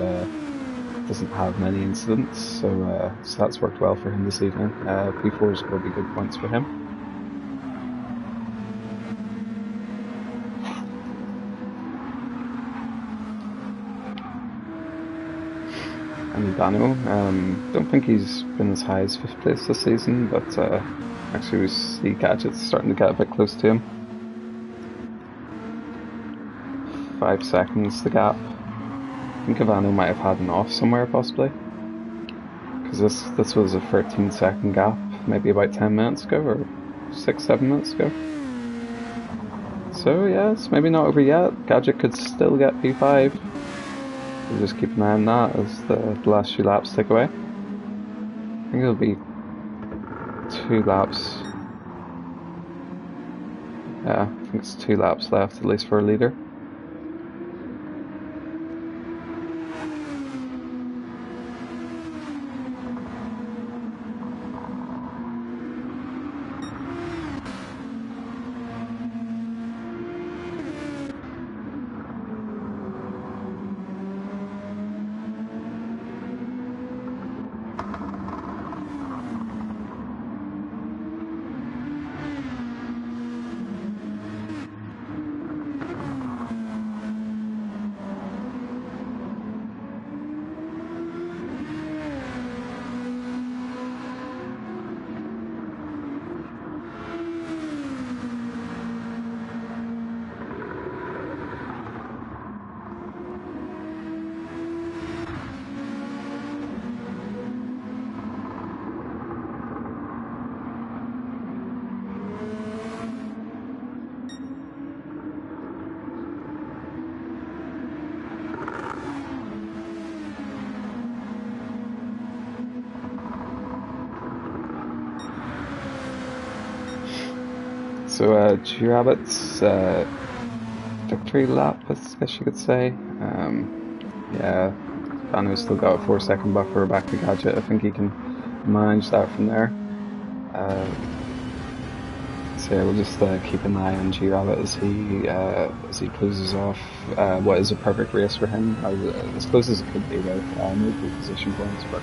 [SPEAKER 1] doesn't have many incidents, so that's worked well for him this evening. P4s will be good points for him. And Dano, don't think he's been as high as 5th place this season, but actually we see Gadget's starting to get a bit close to him. 5 seconds the gap. I think Ivano might have had an off somewhere possibly, because this was a 13-second gap, maybe about 10 minutes ago or 6-7 minutes ago. So yeah, it's maybe not over yet. Gadget could still get P5. We'll just keep an eye on that as the last few laps tick away. I think it'll be 2 laps. Yeah, I think it's 2 laps left, at least for a leader. So G-Rabbit's victory lap, I guess you could say. Yeah, Dano's still got a 4-second buffer back to Gadget. I think he can manage that from there. So yeah, we'll just keep an eye on G-Rabbit as he closes off what is a perfect race for him, as close as it could be with no pole position points, but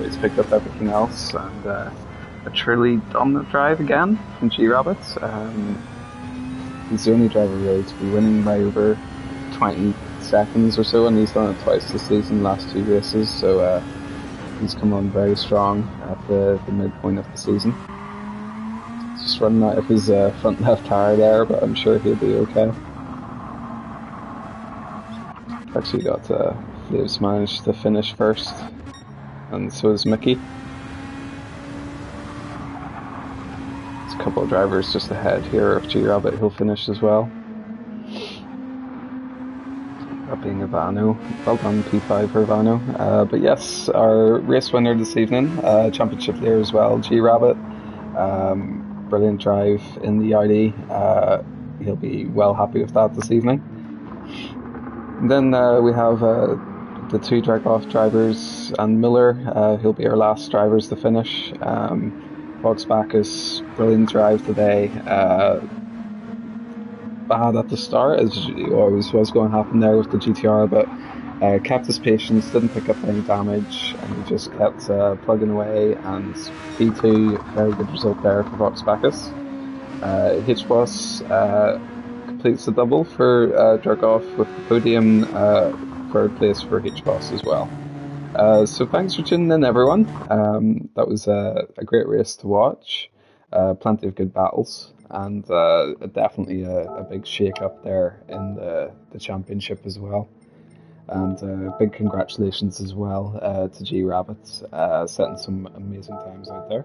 [SPEAKER 1] he's picked up everything else, and a truly dominant drive again from G-Rabbit. He's the only driver really to be winning by over 20 seconds or so, and he's done it twice this season, last 2 races, so he's come on very strong at the midpoint of the season. Just running out of his front left tire there, but I'm sure he'll be okay. Actually got Flaves managed to finish first, and so is Mickey. There's a couple of drivers just ahead here of G-Rabbit, he'll finish as well. That being Ivano. Well done P5 for Ivano. But yes, our race winner this evening, championship leader as well, G-Rabbit. Brilliant drive in the Audi. He'll be well happy with that this evening. And then we have the 2 drag-off drivers and Miller. He'll be our last drivers to finish. Bacchus, brilliant drive today. Bad at the start, as always was going to happen there with the GTR, but kept his patience, didn't pick up any damage, and he just kept plugging away, and P2, very good result there for Bacchus. H-Boss completes the double for Drag-Off with the podium, 3rd place for H-Boss as well. So thanks for tuning in, everyone. That was a great race to watch. Plenty of good battles, and definitely a big shake-up there in the championship as well. And big congratulations as well to G-Rabbit, setting some amazing times out there.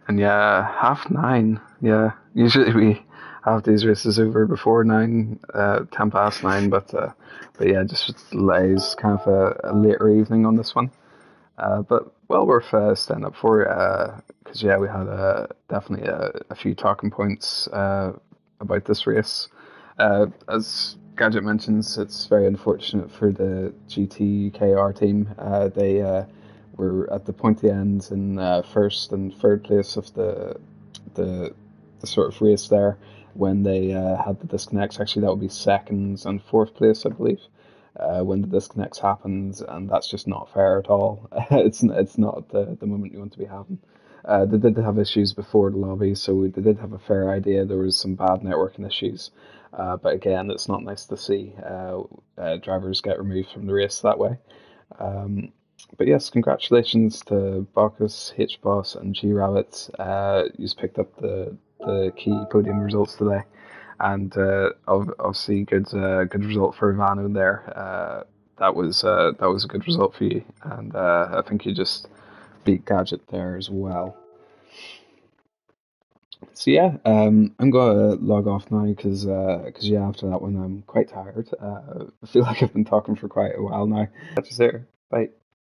[SPEAKER 1] And yeah, 9:30. Yeah, usually we have these races over before 9, 10 past 9, but yeah, just delays, kind of a later evening on this one. But well worth staying up for, because yeah, we had definitely a few talking points about this race. As Gadget mentions, it's very unfortunate for the GTKR team. They were at the pointy ends in first and third place of the the sort of race there when they had the disconnects. Actually, that would be second and fourth place, I believe, when the disconnects happened, and that's just not fair at all. It's not the moment you want to be having. They did have issues before the lobby, so they did have a fair idea there was some bad networking issues. But again, it's not nice to see drivers get removed from the race that way. Um, but yes, congratulations to Bacchus, H-Boss, and G-Rabbit. You've picked up the key podium results today, and obviously good result for Ivano there. That was a good result for you, and I think you just beat Gadget there as well. So yeah, I'm gonna log off now because yeah, after that one I'm quite tired. I feel like I've been talking for quite a while now. Catch you later. Bye.